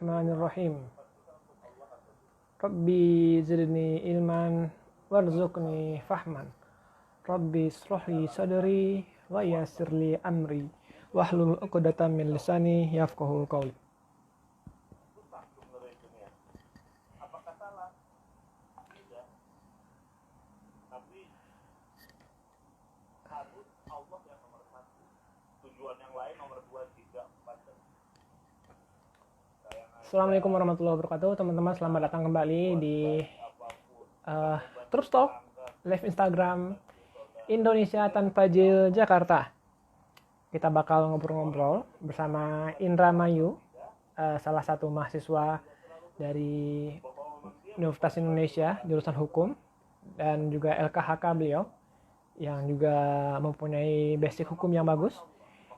Bismillahirrahmanirrahim. Rabbi zidni ilman warzuqni fahman. Rabbi ishrah li sadri wa yassir li amri wahlul 'uqdatam min lisani yafqahu qawli. Assalamualaikum warahmatullahi wabarakatuh, teman-teman. Selamat datang kembali di Truth Talk live Instagram Indonesia Tanpa Jil Jakarta. Kita bakal ngobrol-ngobrol bersama Indra Mayu, salah satu mahasiswa dari Universitas Indonesia jurusan hukum, dan juga LKHK beliau yang juga mempunyai basic hukum yang bagus.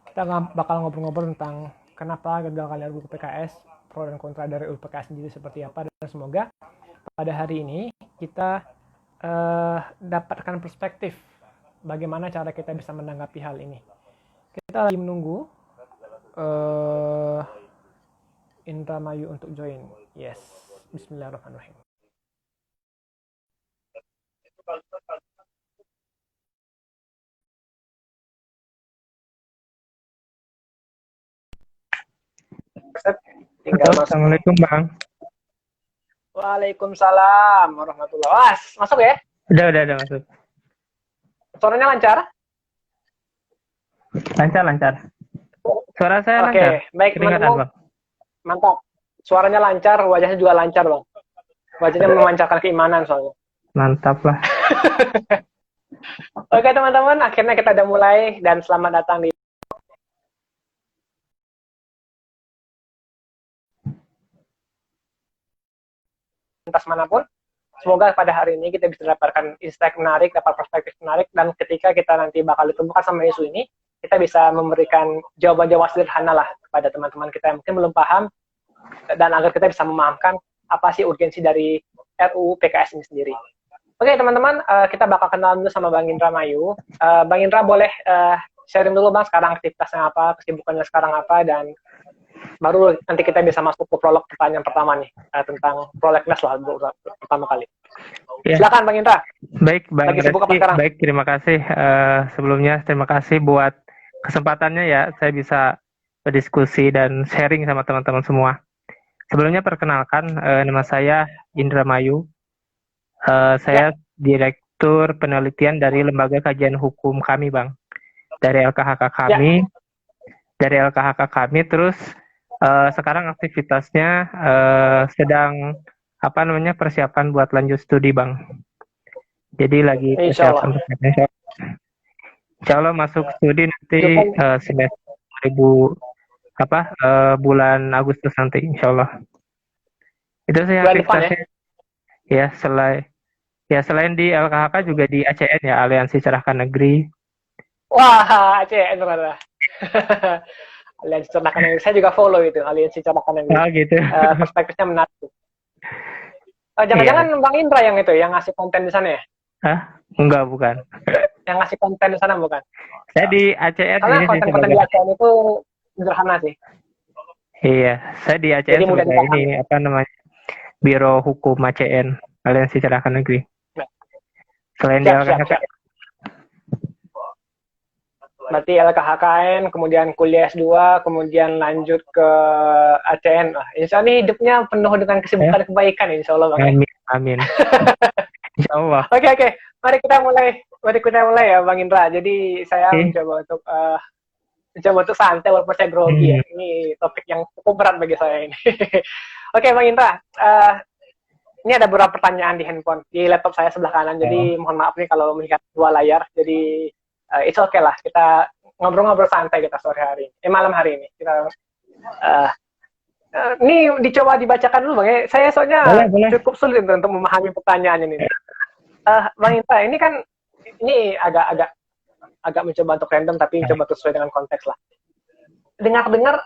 Kita bakal ngobrol-ngobrol tentang kenapa gagal kalian RUU PKS, pro dan kontra dari RUU PKS sendiri seperti apa, dan semoga pada hari ini kita dapatkan perspektif bagaimana cara kita bisa menanggapi hal ini. Kita lagi menunggu Indra Mayu untuk join. Yes, Bismillahirrahmanirrahim. Assalamualaikum Bang. Waalaikumsalam warahmatullahi wabarakatuh. Masuk ya? Udah masuk. Suaranya lancar? Lancar. Suara saya Oke, lancar. baik teman-teman. Bang. Mantap. Suaranya lancar, wajahnya juga lancar, Bang. Wajahnya memancarkan keimanan soalnya. Mantap lah. Oke teman-teman, akhirnya kita udah mulai, dan selamat datang di lintas manapun. Semoga pada hari ini kita bisa dapatkan insight menarik, dapat perspektif menarik, dan ketika kita nanti bakal ditemukan sama isu ini, kita bisa memberikan jawaban-jawaban sederhana lah kepada teman-teman kita yang mungkin belum paham, dan agar kita bisa memahamkan apa sih urgensi dari RUU PKS ini sendiri. Oke teman-teman, kita bakal kenal dulu sama Bang Indra Mayu. Bang Indra boleh sharing dulu Bang, sekarang aktivitasnya apa, kesibukannya sekarang apa, dan baru nanti kita bisa masuk ke prolog pertanyaan pertama nih, tentang prolegnas lah pertama kali. Ya. Silakan Bang Indra. Baik Bang Reski, baik, terima kasih. Sebelumnya terima kasih buat kesempatannya ya, saya bisa berdiskusi dan sharing sama teman-teman semua. Sebelumnya perkenalkan, nama saya Indra Mayu. Saya Direktur Penelitian dari Lembaga Kajian Hukum kami Bang. Dari LKHK kami. Dari LKHK kami, terus sekarang aktivitasnya sedang persiapan buat lanjut studi Bang. Jadi lagi persiapan. Insya Allah masuk studi nanti semester 2000 bulan Agustus nanti Insya Allah. Itu saya aktivitasnya. Ya selain di LKHK juga di ACN ya, Aliansi Cerahkan Negeri. Wah, ACN berarti. Aliansi Cerahkan Negeri, saya juga follow itu Aliansi Cerahkan Negeri. Oh gitu. Perspektifnya menarik. Jangan-jangan Bang Indra yang itu, yang ngasih konten di sana ya? Hah? Enggak, bukan. Yang ngasih konten di sana bukan? Saya di ACN. Karena konten-konten di ACN itu sederhana sih. Iya, saya di ACN sebagai ini Biro Hukum ACN, Aliansi Cerahkan Negeri. Selain di LKHK. Berarti LKHKN, kemudian kuliah S2, kemudian lanjut ke ACN. Insya Allah ini hidupnya penuh dengan kesibukan kebaikan, Insya Allah Bang. Amin. Insya Allah. Oke. Mari kita mulai ya Bang Indra. Jadi saya mencoba untuk santai walaupun saya grogi ya. Ini topik yang cukup berat bagi saya ini. Oke Bang Indra, ini ada beberapa pertanyaan di handphone, di laptop saya sebelah kanan. Jadi mohon maaf nih kalau melihat dua layar. Jadi it's okay lah, kita ngobrol-ngobrol santai kita malam hari ini. Kita ini dicoba dibacakan dulu Bang ya. Saya soalnya cukup sulit untuk memahami pertanyaan ini. Bang Indra, ini kan agak mencoba untuk random tapi mencoba untuk sesuai dengan konteks lah. Dengar-dengar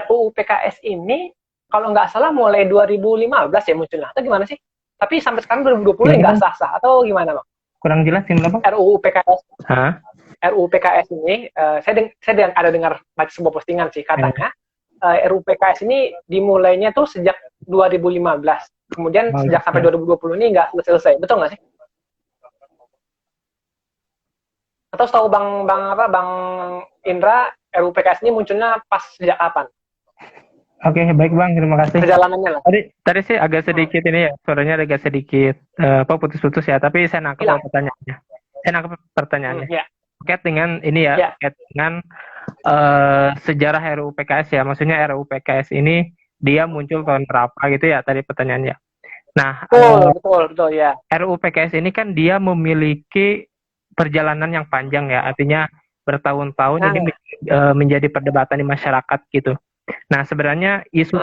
RUU PKS ini kalau nggak salah mulai 2015 ya munculnya, atau gimana sih? Tapi sampai sekarang 2020 nggak sah-sah, atau gimana Bang? Kurang jelas yang berapa? RUU PKS. RUU PKS ini, saya ada dengar baca sebuah postingan sih, katanya RUU PKS ini dimulainya tuh sejak 2015. Kemudian Oh, sejak sampai gitu. 2020 ini nggak selesai. Betul nggak sih? Atau setahu Bang Indra, RUU PKS ini munculnya pas sejak kapan? Oke, baik Bang, terima kasih. Perjalanannya lah. Tadi sih agak sedikit ini ya, suaranya agak sedikit putus-putus ya, tapi saya nangkep Hilang. pertanyaannya. Saya nangkep pertanyaannya. Ya. Terkait dengan ini ya, Ya. terkait dengan sejarah RUU PKS ya, maksudnya RUU PKS ini dia muncul tahun berapa gitu ya tadi pertanyaannya. Nah, Betul ya. RUU PKS ini kan dia memiliki perjalanan yang panjang ya, artinya bertahun-tahun ini menjadi perdebatan di masyarakat gitu. Nah, sebenarnya isu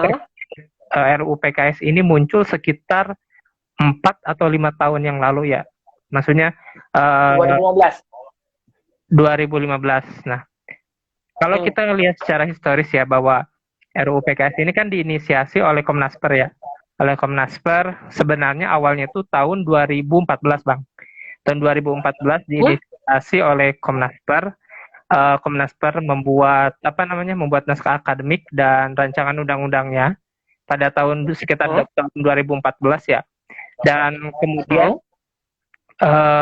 RUU PKS ini muncul sekitar 4 atau 5 tahun yang lalu ya. Maksudnya 2015. Nah, kalau kita lihat secara historis ya bahwa RUU PKS ini kan diinisiasi oleh Komnasper ya. Oleh Komnasper sebenarnya awalnya itu tahun 2014, Bang. Tahun 2014 diinisiasi oleh Komnasper. Komnasper membuat naskah akademik dan rancangan undang-undangnya pada sekitar tahun 2014 ya. Dan kemudian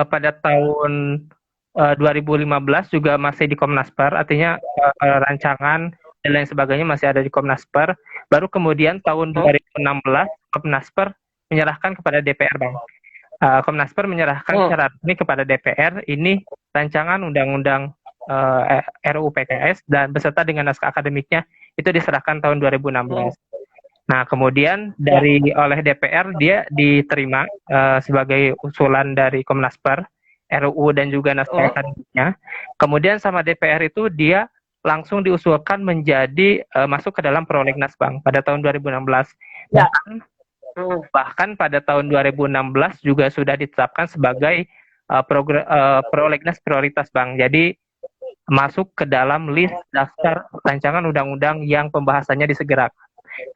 pada tahun 2015 juga masih di Komnasper, artinya rancangan dan lain sebagainya masih ada di Komnasper. Baru kemudian tahun 2016 Komnasper menyerahkan kepada DPR, Bang. Komnasper menyerahkan secara resmi kepada DPR ini rancangan undang-undang RUU PKS dan beserta dengan naskah akademiknya itu diserahkan tahun 2016. Nah, kemudian oleh DPR dia diterima sebagai usulan dari Komnasper, RUU dan juga naskah akademiknya. Kemudian sama DPR itu dia langsung diusulkan menjadi masuk ke dalam prolegnas, Bang, pada tahun 2016. Ya. Bahkan pada tahun 2016 juga sudah ditetapkan sebagai prolegnas prioritas, Bang. Jadi masuk ke dalam list daftar rancangan undang-undang yang pembahasannya disegerakan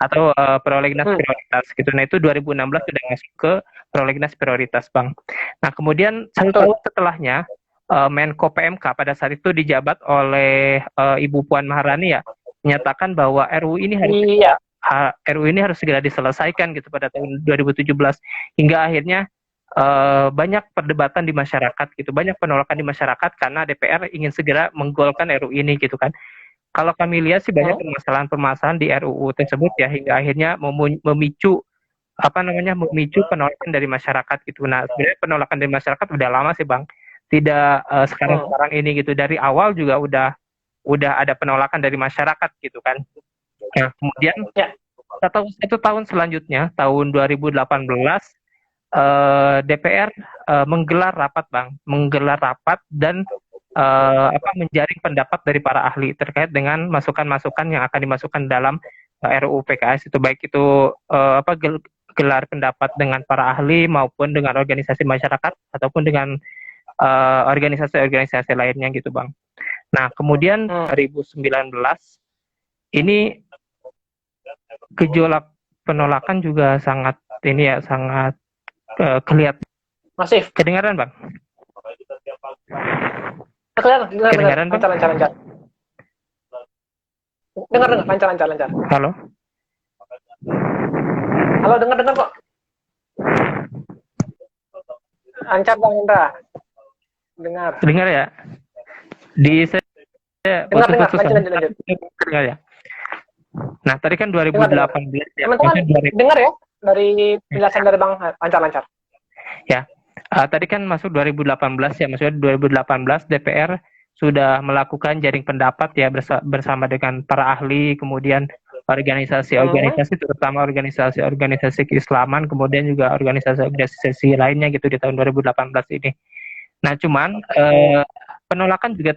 atau prolegnas prioritas gitu. Nah, itu 2016 sudah masuk ke prolegnas prioritas, Bang. Nah, kemudian 1 tahun setelahnya Menko PMK pada saat itu dijabat oleh Ibu Puan Maharani ya, menyatakan bahwa RUU ini harus segera diselesaikan gitu pada tahun 2017 hingga akhirnya banyak perdebatan di masyarakat gitu, banyak penolakan di masyarakat karena DPR ingin segera menggolkan RUU ini gitu kan. Kalau kami lihat sih banyak permasalahan-permasalahan di RUU tersebut ya hingga akhirnya memicu penolakan dari masyarakat gitu. Nah, sebenarnya penolakan dari masyarakat udah lama sih, Bang. Tidak sekarang ini gitu. Dari awal juga udah ada penolakan dari masyarakat gitu kan. Nah, kemudian satu tahun selanjutnya tahun 2018 DPR menggelar rapat, Bang, dan menjaring pendapat dari para ahli terkait dengan masukan-masukan yang akan dimasukkan dalam RUU PKS itu, baik itu gelar pendapat dengan para ahli maupun dengan organisasi masyarakat ataupun dengan organisasi-organisasi lainnya gitu, Bang. Nah, kemudian 2019 ini gejolak penolakan juga sangat kelihatan. Masif. Kedengaran, Bang? Kedengaran, Bang? Lancar. Dengar, lancar. Halo, dengar kok. Lancar, Bang Indra. Dengar ya? Dengar, lanjut. Dengar ya? Nah, tadi kan 2018 ya. Dengar ya, dari penjelasan dari Bang, lancar. Ya, tadi kan masuk 2018 ya, maksudnya 2018 DPR sudah melakukan jaring pendapat ya bersama dengan para ahli, kemudian organisasi-organisasi terutama organisasi keislaman, kemudian juga organisasi lainnya gitu di tahun 2018 ini. Nah, cuman penolakan juga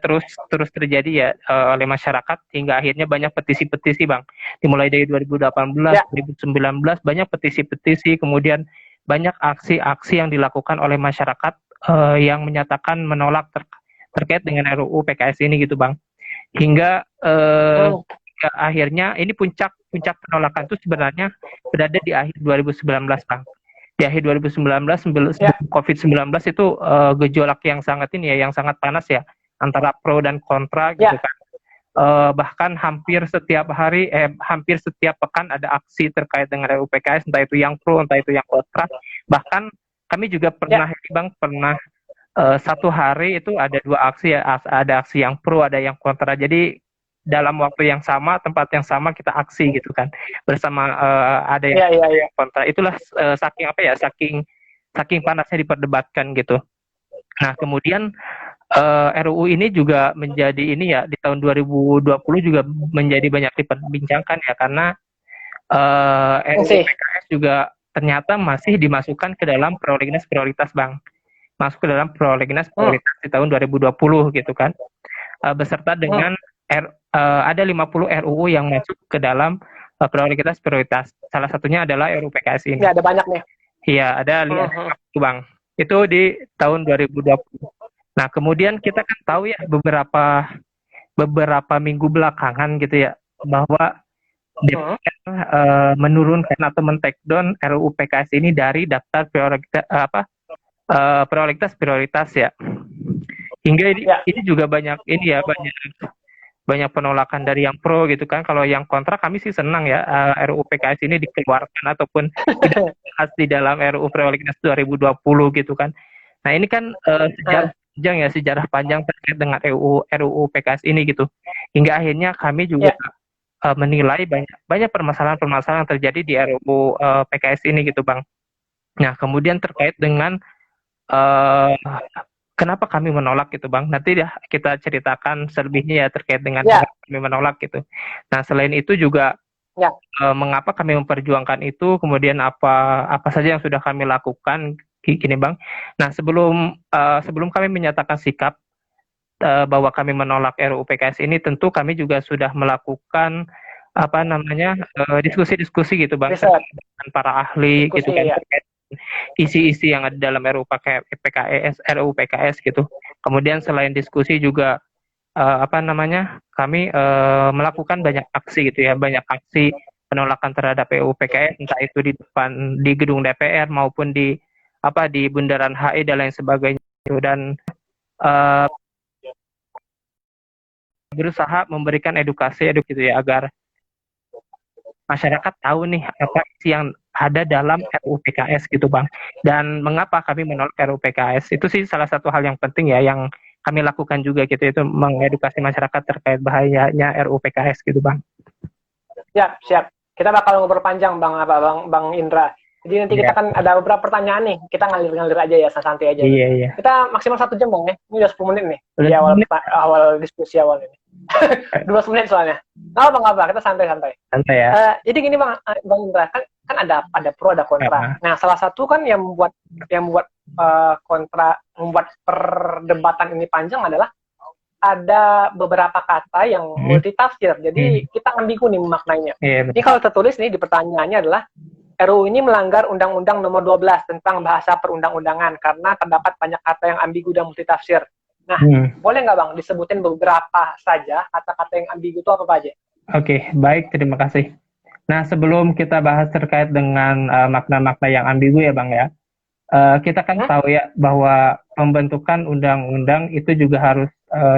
terus terjadi ya oleh masyarakat hingga akhirnya banyak petisi-petisi, Bang. Dimulai dari 2018, 2019 banyak petisi-petisi, kemudian banyak aksi-aksi yang dilakukan oleh masyarakat yang menyatakan menolak terkait dengan RUU PKS ini gitu, Bang. Hingga akhirnya ini puncak penolakan itu sebenarnya berada di akhir 2019, Bang. Di akhir 2019 COVID-19 itu gejolak yang sangat panas ya antara pro dan kontra gitu kan. bahkan hampir setiap hari, hampir setiap pekan ada aksi terkait dengan RUU PKS, entah itu yang pro, entah itu yang kontra. Bahkan kami juga pernah, Bang, pernah satu hari itu ada dua aksi ya, ada aksi yang pro, ada yang kontra. Jadi dalam waktu yang sama, tempat yang sama kita aksi gitu kan, bersama ada yang kontra. Itulah saking apa ya, saking panasnya diperdebatkan gitu. Nah kemudian RUU ini juga menjadi ini ya, di tahun 2020 juga menjadi banyak diperbincangkan ya, karena RUU PKS juga ternyata masih dimasukkan ke dalam prolegnas prioritas, Bang. Masuk ke dalam prolegnas prioritas di tahun 2020 gitu kan. Beserta dengan ada 50 RUU yang masuk ke dalam prolegnas prioritas. Salah satunya adalah RUU PKS ini. Ya, ada banyak nih. Iya, ada 50, Bang. Itu di tahun 2020. Nah, kemudian kita kan tahu ya beberapa minggu belakangan gitu ya, bahwa DPR menurunkan atau men-take down RUU PKS ini dari daftar prioritas ya. Hingga ini juga banyak ini ya, banyak penolakan dari yang pro gitu kan. Kalau yang kontra kami sih senang ya, RUU PKS ini dikeluarkan ataupun tidak dibahas di dalam RUU Prolegnas 2020 gitu kan. Nah ini kan sejarah panjang terkait dengan RUU PKS ini gitu. Hingga akhirnya kami juga menilai banyak permasalahan-permasalahan yang terjadi di RUU PKS ini gitu, Bang. Nah kemudian terkait dengan kenapa kami menolak gitu, Bang. Nanti kita ceritakan selebihnya ya terkait dengan kami menolak gitu. Nah selain itu juga mengapa kami memperjuangkan itu, kemudian apa saja yang sudah kami lakukan gini, Bang. Nah sebelum kami menyatakan sikap bahwa kami menolak RUU PKS ini, tentu kami juga sudah melakukan diskusi-diskusi gitu, Bang, dengan para ahli gitu kan, isi-isi yang ada dalam RUU PKS gitu. Kemudian selain diskusi juga kami melakukan banyak aksi gitu ya, banyak aksi penolakan terhadap RUU PKS, entah itu di gedung DPR maupun di bundaran HI dan lain sebagainya. Dan berusaha memberikan edukasi gitu ya, agar masyarakat tahu nih apa isi yang ada dalam RUU PKS gitu, Bang. Dan mengapa kami menolak RUU PKS, itu sih salah satu hal yang penting ya, yang kami lakukan juga gitu, itu mengedukasi masyarakat terkait bahayanya RUU PKS gitu, Bang. Ya, siap. Kita bakal ngobrol panjang, Bang Indra. Jadi nanti kita kan ada beberapa pertanyaan nih, kita ngalir-ngalir aja ya, santai aja. Iya. Kita maksimal 1 jam, Bang ya. Ini udah 10 menit nih di awal diskusi awal ini. 12 menit soalnya. Nggak apa, kita santai-santai. Santai ya. Jadi gini, Bang Indra, kan ada pro, ada kontra. Nah, salah satu kan yang membuat kontra, membuat perdebatan ini panjang adalah ada beberapa kata yang multitafsir. Jadi kita ambigu nih memaknainya. Ini kalau tertulis nih di pertanyaannya adalah RUU ini melanggar Undang-Undang Nomor 12 tentang bahasa perundang-undangan karena terdapat banyak kata yang ambigu dan multitafsir. Nah, boleh nggak, Bang, disebutin beberapa saja kata-kata yang ambigu itu apa aja? Oke, baik, terima kasih. Nah, sebelum kita bahas terkait dengan makna-makna yang ambigu ya, Bang ya, kita kan tahu ya bahwa pembentukan undang-undang itu juga harus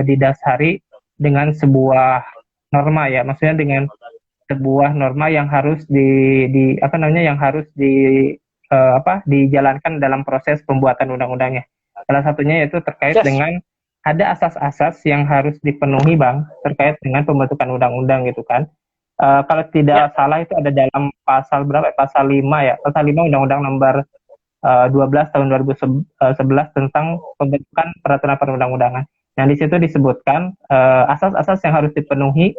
didasari dengan sebuah norma ya, maksudnya dengan sebuah norma yang harus dijalankan dalam proses pembuatan undang-undangnya. Salah satunya yaitu terkait dengan ada asas-asas yang harus dipenuhi, Bang, terkait dengan pembentukan undang-undang gitu kan. Kalau tidak salah itu ada dalam pasal berapa? Pasal 5 ya. Pasal 5 Undang-Undang Nomor 12 tahun 2011 tentang pembentukan peraturan perundang-undangan. Nah, di situ disebutkan asas-asas yang harus dipenuhi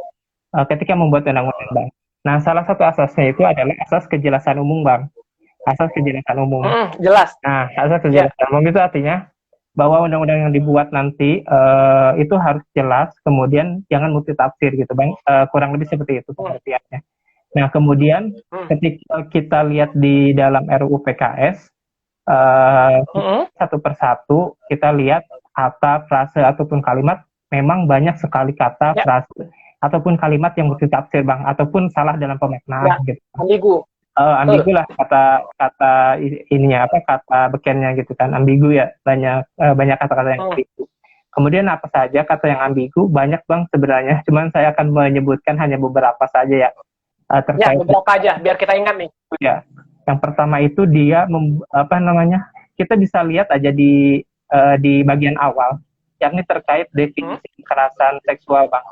ketika membuat undang-undang, Bang. Nah, salah satu asasnya itu adalah asas kejelasan umum, Bang. Asas kejelasan umum. Jelas. Nah, asas kejelasan umum itu artinya bahwa undang-undang yang dibuat nanti itu harus jelas, kemudian jangan multitafsir gitu, Bang. Kurang lebih seperti itu pengertiannya. Nah, kemudian ketika kita lihat di dalam RUU PKS, satu persatu kita lihat kata, frase, ataupun kalimat, memang banyak sekali kata, frase, ataupun kalimat yang multitafsir, Bang, ataupun salah dalam pemaknaan gitu. Ambigu lah kata ininya, kata bekennya gitu kan, ambigu ya, banyak kata-kata yang ambigu. Kemudian apa saja kata yang ambigu? Banyak Bang sebenarnya, cuman saya akan menyebutkan hanya beberapa saja ya. Ya, Terkait beberapa aja, biar kita ingat nih. ya. Yang pertama itu dia apa namanya? Kita bisa lihat aja di bagian awal, yakni terkait definisi kekerasan seksual Bang.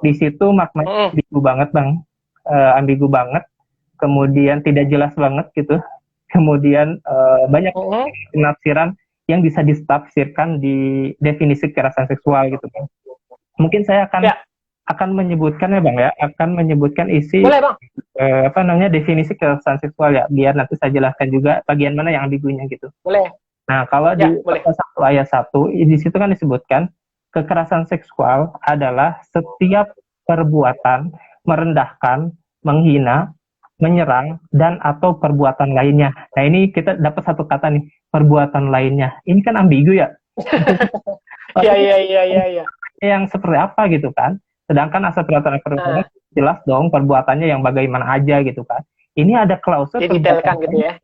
Di situ maknanya ambigu banget Bang, ambigu banget. Kemudian tidak jelas banget gitu. Kemudian banyak penafsiran yang bisa ditafsirkan di definisi kekerasan seksual gitu Bang. Mungkin saya akan menyebutkan ya Bang ya, akan menyebutkan isi Boleh, Bang. apa namanya definisi kekerasan seksual ya, biar nanti saya jelaskan juga bagian mana yang ambigunya gitu. Boleh. Nah, kalau di pasal 1 ayat 1 di situ kan disebutkan kekerasan seksual adalah setiap perbuatan merendahkan, menghina, menyerang dan atau perbuatan lainnya. Nah, ini kita dapat satu kata nih, perbuatan lainnya. Ini kan ambigu ya. Iya. Yang seperti apa gitu kan? Sedangkan asal peraturan perundangan jelas dong perbuatannya yang bagaimana aja gitu kan. Ini ada klausul didetailkan gitu ya.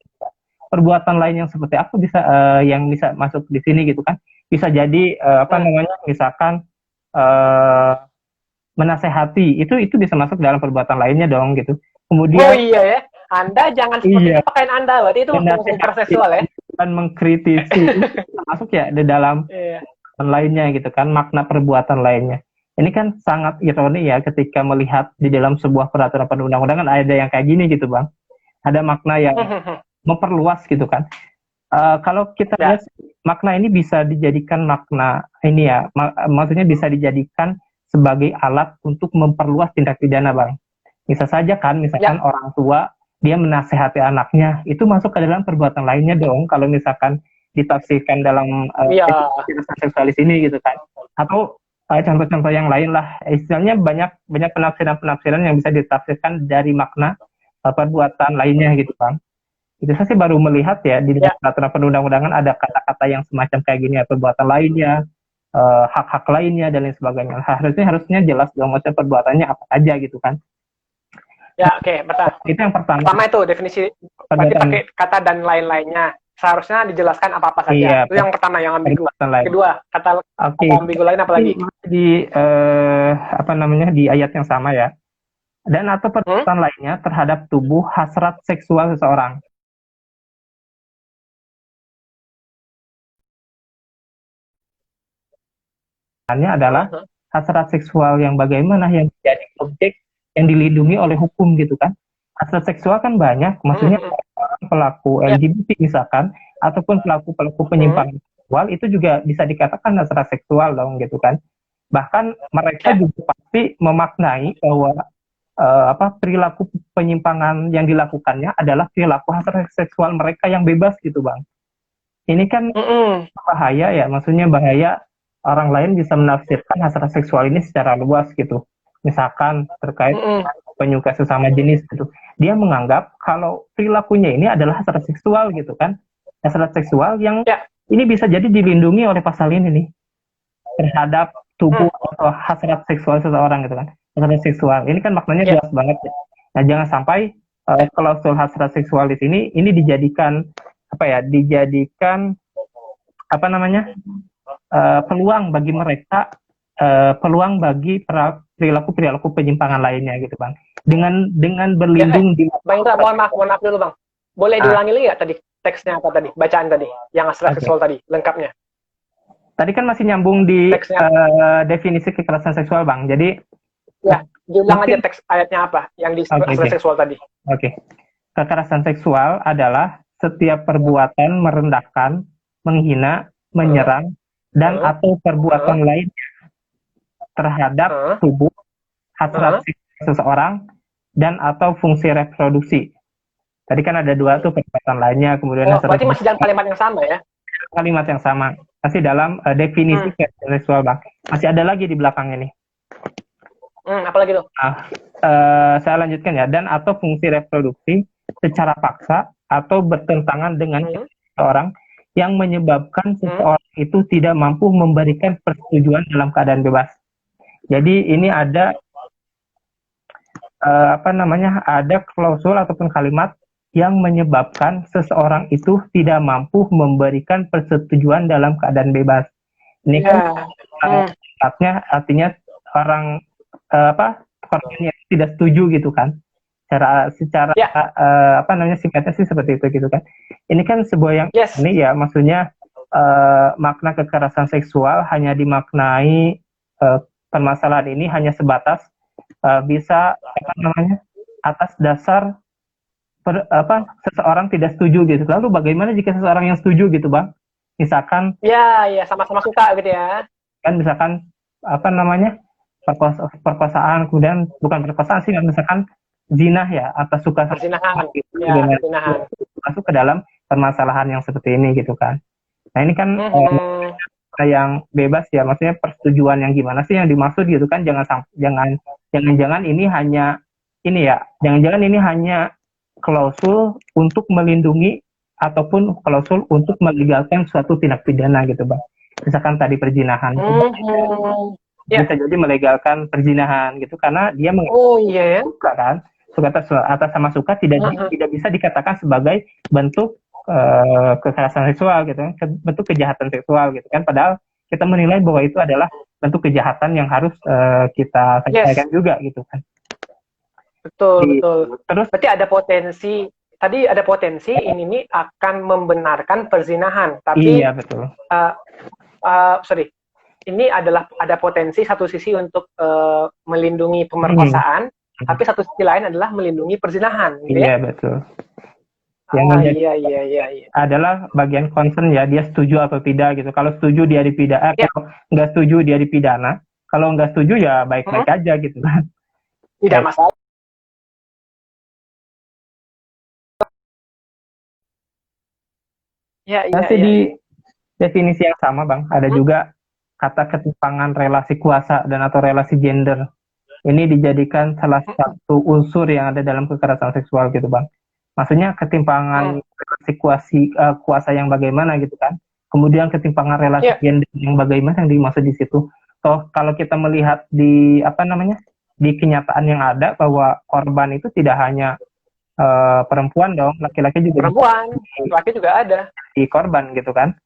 Perbuatan lain yang seperti apa bisa yang bisa masuk di sini gitu kan. Bisa jadi apa namanya? Misalkan menasehati, itu bisa masuk dalam perbuatan lainnya dong gitu. Kemudian oh iya ya. Anda jangan seperti pakaian Anda, berarti itu seksual ya. Dan mengkritisi itu masuk ya di dalam lainnya gitu kan, makna perbuatan lainnya. Ini kan sangat ironi ya ketika melihat di dalam sebuah peraturan perundang-undangan ada yang kayak gini gitu Bang. Ada makna yang memperluas gitu kan. Kalau kita lihat makna ini bisa dijadikan makna ini ya, maksudnya bisa dijadikan sebagai alat untuk memperluas tindak pidana Bang. Bisa saja kan, misalkan orang tua dia menasehati anaknya, itu masuk ke dalam perbuatan lainnya dong, kalau misalkan ditafsirkan dalam kekerasan seksualis ini gitu kan. Atau contoh-contoh yang lain lah, istilahnya banyak penafsiran-penafsiran yang bisa ditafsirkan dari makna perbuatan lainnya gitu Bang. Itu saya sih baru melihat ya di dalam peraturan perundang-undangan ada kata-kata yang semacam kayak gini ya, perbuatan lainnya, hak-hak lainnya dan lain sebagainya. Harusnya jelas dong maksudnya perbuatannya apa aja gitu kan. Ya, oke, betul. Itu yang pertama. Pertama itu definisi berarti pakai kata dan lain-lainnya. Seharusnya dijelaskan apa-apa saja. Iya, itu yang pertama yang ambigu. Kedua, kata ambigu lain apa lagi? Di apa namanya di ayat yang sama ya. Dan atau perbuatan lainnya terhadap tubuh hasrat seksual seseorang. Adalah hasrat seksual yang bagaimana yang menjadi objek yang dilindungi oleh hukum gitu kan. Hasrat seksual kan banyak, maksudnya pelaku LGBT misalkan, ataupun pelaku penyimpangan seksual itu juga bisa dikatakan hasrat seksual dong gitu kan. Bahkan mereka juga pasti memaknai bahwa perilaku penyimpangan yang dilakukannya adalah perilaku hasrat seksual mereka yang bebas gitu Bang. Ini kan bahaya ya, maksudnya bahaya orang lain bisa menafsirkan hasrat seksual ini secara luas gitu. Misalkan terkait penyuka sesama jenis gitu. Dia menganggap kalau perilakunya ini adalah hasrat seksual gitu kan. Hasrat seksual yang ini bisa jadi dilindungi oleh pasal ini nih. Terhadap tubuh atau hasrat seksual seseorang gitu kan. Hasrat seksual. Ini kan maknanya jelas banget ya. Nah, jangan sampai klausul hasrat seksual di sini ini dijadikan apa namanya? Peluang bagi mereka, peluang bagi perilaku penyimpangan lainnya gitu Bang. Dengan berlindung di Bang Indra, mohon maaf dulu Bang. Boleh diulangi lagi nggak tadi teksnya apa tadi, bacaan tadi, yang hasrat seksual tadi, lengkapnya? Tadi kan masih nyambung di definisi kekerasan seksual Bang. Jadi diulang aja teks ayatnya apa yang di hasrat seksual tadi. Kekerasan seksual adalah setiap perbuatan merendahkan, menghina, menyerang dan atau perbuatan lainnya terhadap tubuh, hasrat seseorang dan atau fungsi reproduksi. Tadi kan ada dua tuh perbuatan lainnya, kemudian berarti masih dalam kalimat yang sama ya? Kalimat yang sama, masih dalam definisi kekerasan seksual Bang. Masih ada lagi di belakang ini. Apalagi tuh? Saya lanjutkan ya. Dan atau fungsi reproduksi secara paksa atau bertentangan dengan seseorang yang menyebabkan seseorang itu tidak mampu memberikan persetujuan dalam keadaan bebas. Jadi ini ada ada klausul ataupun kalimat yang menyebabkan seseorang itu tidak mampu memberikan persetujuan dalam keadaan bebas. Ini kan Ya. Hmm. sifatnya artinya orang korbannya tidak setuju gitu kan. Secara Ya. apa namanya singkatnya sih seperti itu gitu kan. Ini kan sebuah yang Yes. ini ya maksudnya makna kekerasan seksual hanya dimaknai permasalahan ini hanya sebatas bisa apa namanya atas dasar seseorang tidak setuju gitu. Lalu bagaimana jika seseorang yang setuju gitu, Bang? Misalkan Ya, ya sama-sama suka gitu ya. kan misalkan apa namanya perkosaan kemudian bukan perkosaan sih misalkan zina ya atau suka sama Perzinahan. gitu, Ya, perzinahan. masuk ke dalam permasalahan yang seperti ini gitu kan. Nah ini kan Hmm. yang bebas ya, maksudnya persetujuan yang gimana sih yang dimaksud gitu kan? Jangan-jangan ini hanya ini ya, jangan-jangan ini hanya klausul untuk melindungi ataupun klausul untuk melegalkan suatu tindak pidana gitu bang. Misalkan tadi perzinahan, Hmm. Ya. bisa jadi melegalkan perzinahan gitu karena dia Oh iya ya. suka kan, suka atas sama suka tidak bisa dikatakan sebagai bentuk kekerasan seksual gitu kan, bentuk kejahatan seksual gitu kan, padahal kita menilai bahwa itu adalah bentuk kejahatan yang harus kita selesaikan juga gitu kan. Betul, betul. Terus Berarti ada potensi, tadi ada potensi ini nih akan membenarkan perzinahan, tapi iya betul. Sorry, ini adalah ada potensi satu sisi untuk melindungi pemerkosaan, tapi satu sisi lain adalah melindungi perzinahan, gitu Iya ya? betul. Yang Iya. adalah bagian concern ya, dia setuju atau tidak gitu. Kalau setuju dia dipidana, kalau nggak setuju dia dipidana. Kalau nggak setuju ya baik-baik aja gitu kan. Tidak masalah. Masih di definisi yang sama bang, ada juga kata ketimpangan relasi kuasa dan atau relasi gender. Ini dijadikan salah satu unsur yang ada dalam kekerasan seksual gitu bang. Maksudnya ketimpangan relasi kuasa yang bagaimana gitu kan. Kemudian ketimpangan relasi gender yang bagaimana yang dimaksud di situ. Toh kalau kita melihat di apa namanya di kenyataan yang ada bahwa korban itu tidak hanya perempuan dong, laki-laki juga laki juga ada di korban gitu kan.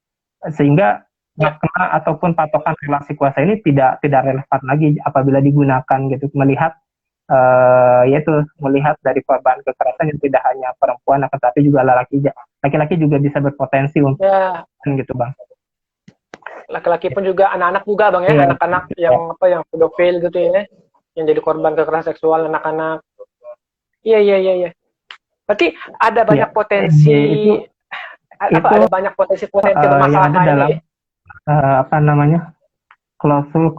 Sehingga makna ataupun patokan relasi kuasa ini tidak relevan lagi apabila digunakan gitu, yaitu melihat dari korban kekerasan yang tidak hanya perempuan akan tapi juga laki-laki juga bisa berpotensi untuk gitu bang. Laki-laki pun juga anak-anak juga bang ya, anak-anak yang pedofil gitu ya, yang jadi korban kekerasan seksual anak-anak. Iya. Berarti ada banyak potensi ada banyak potensi bermasalah yang ada dalam apa namanya klausul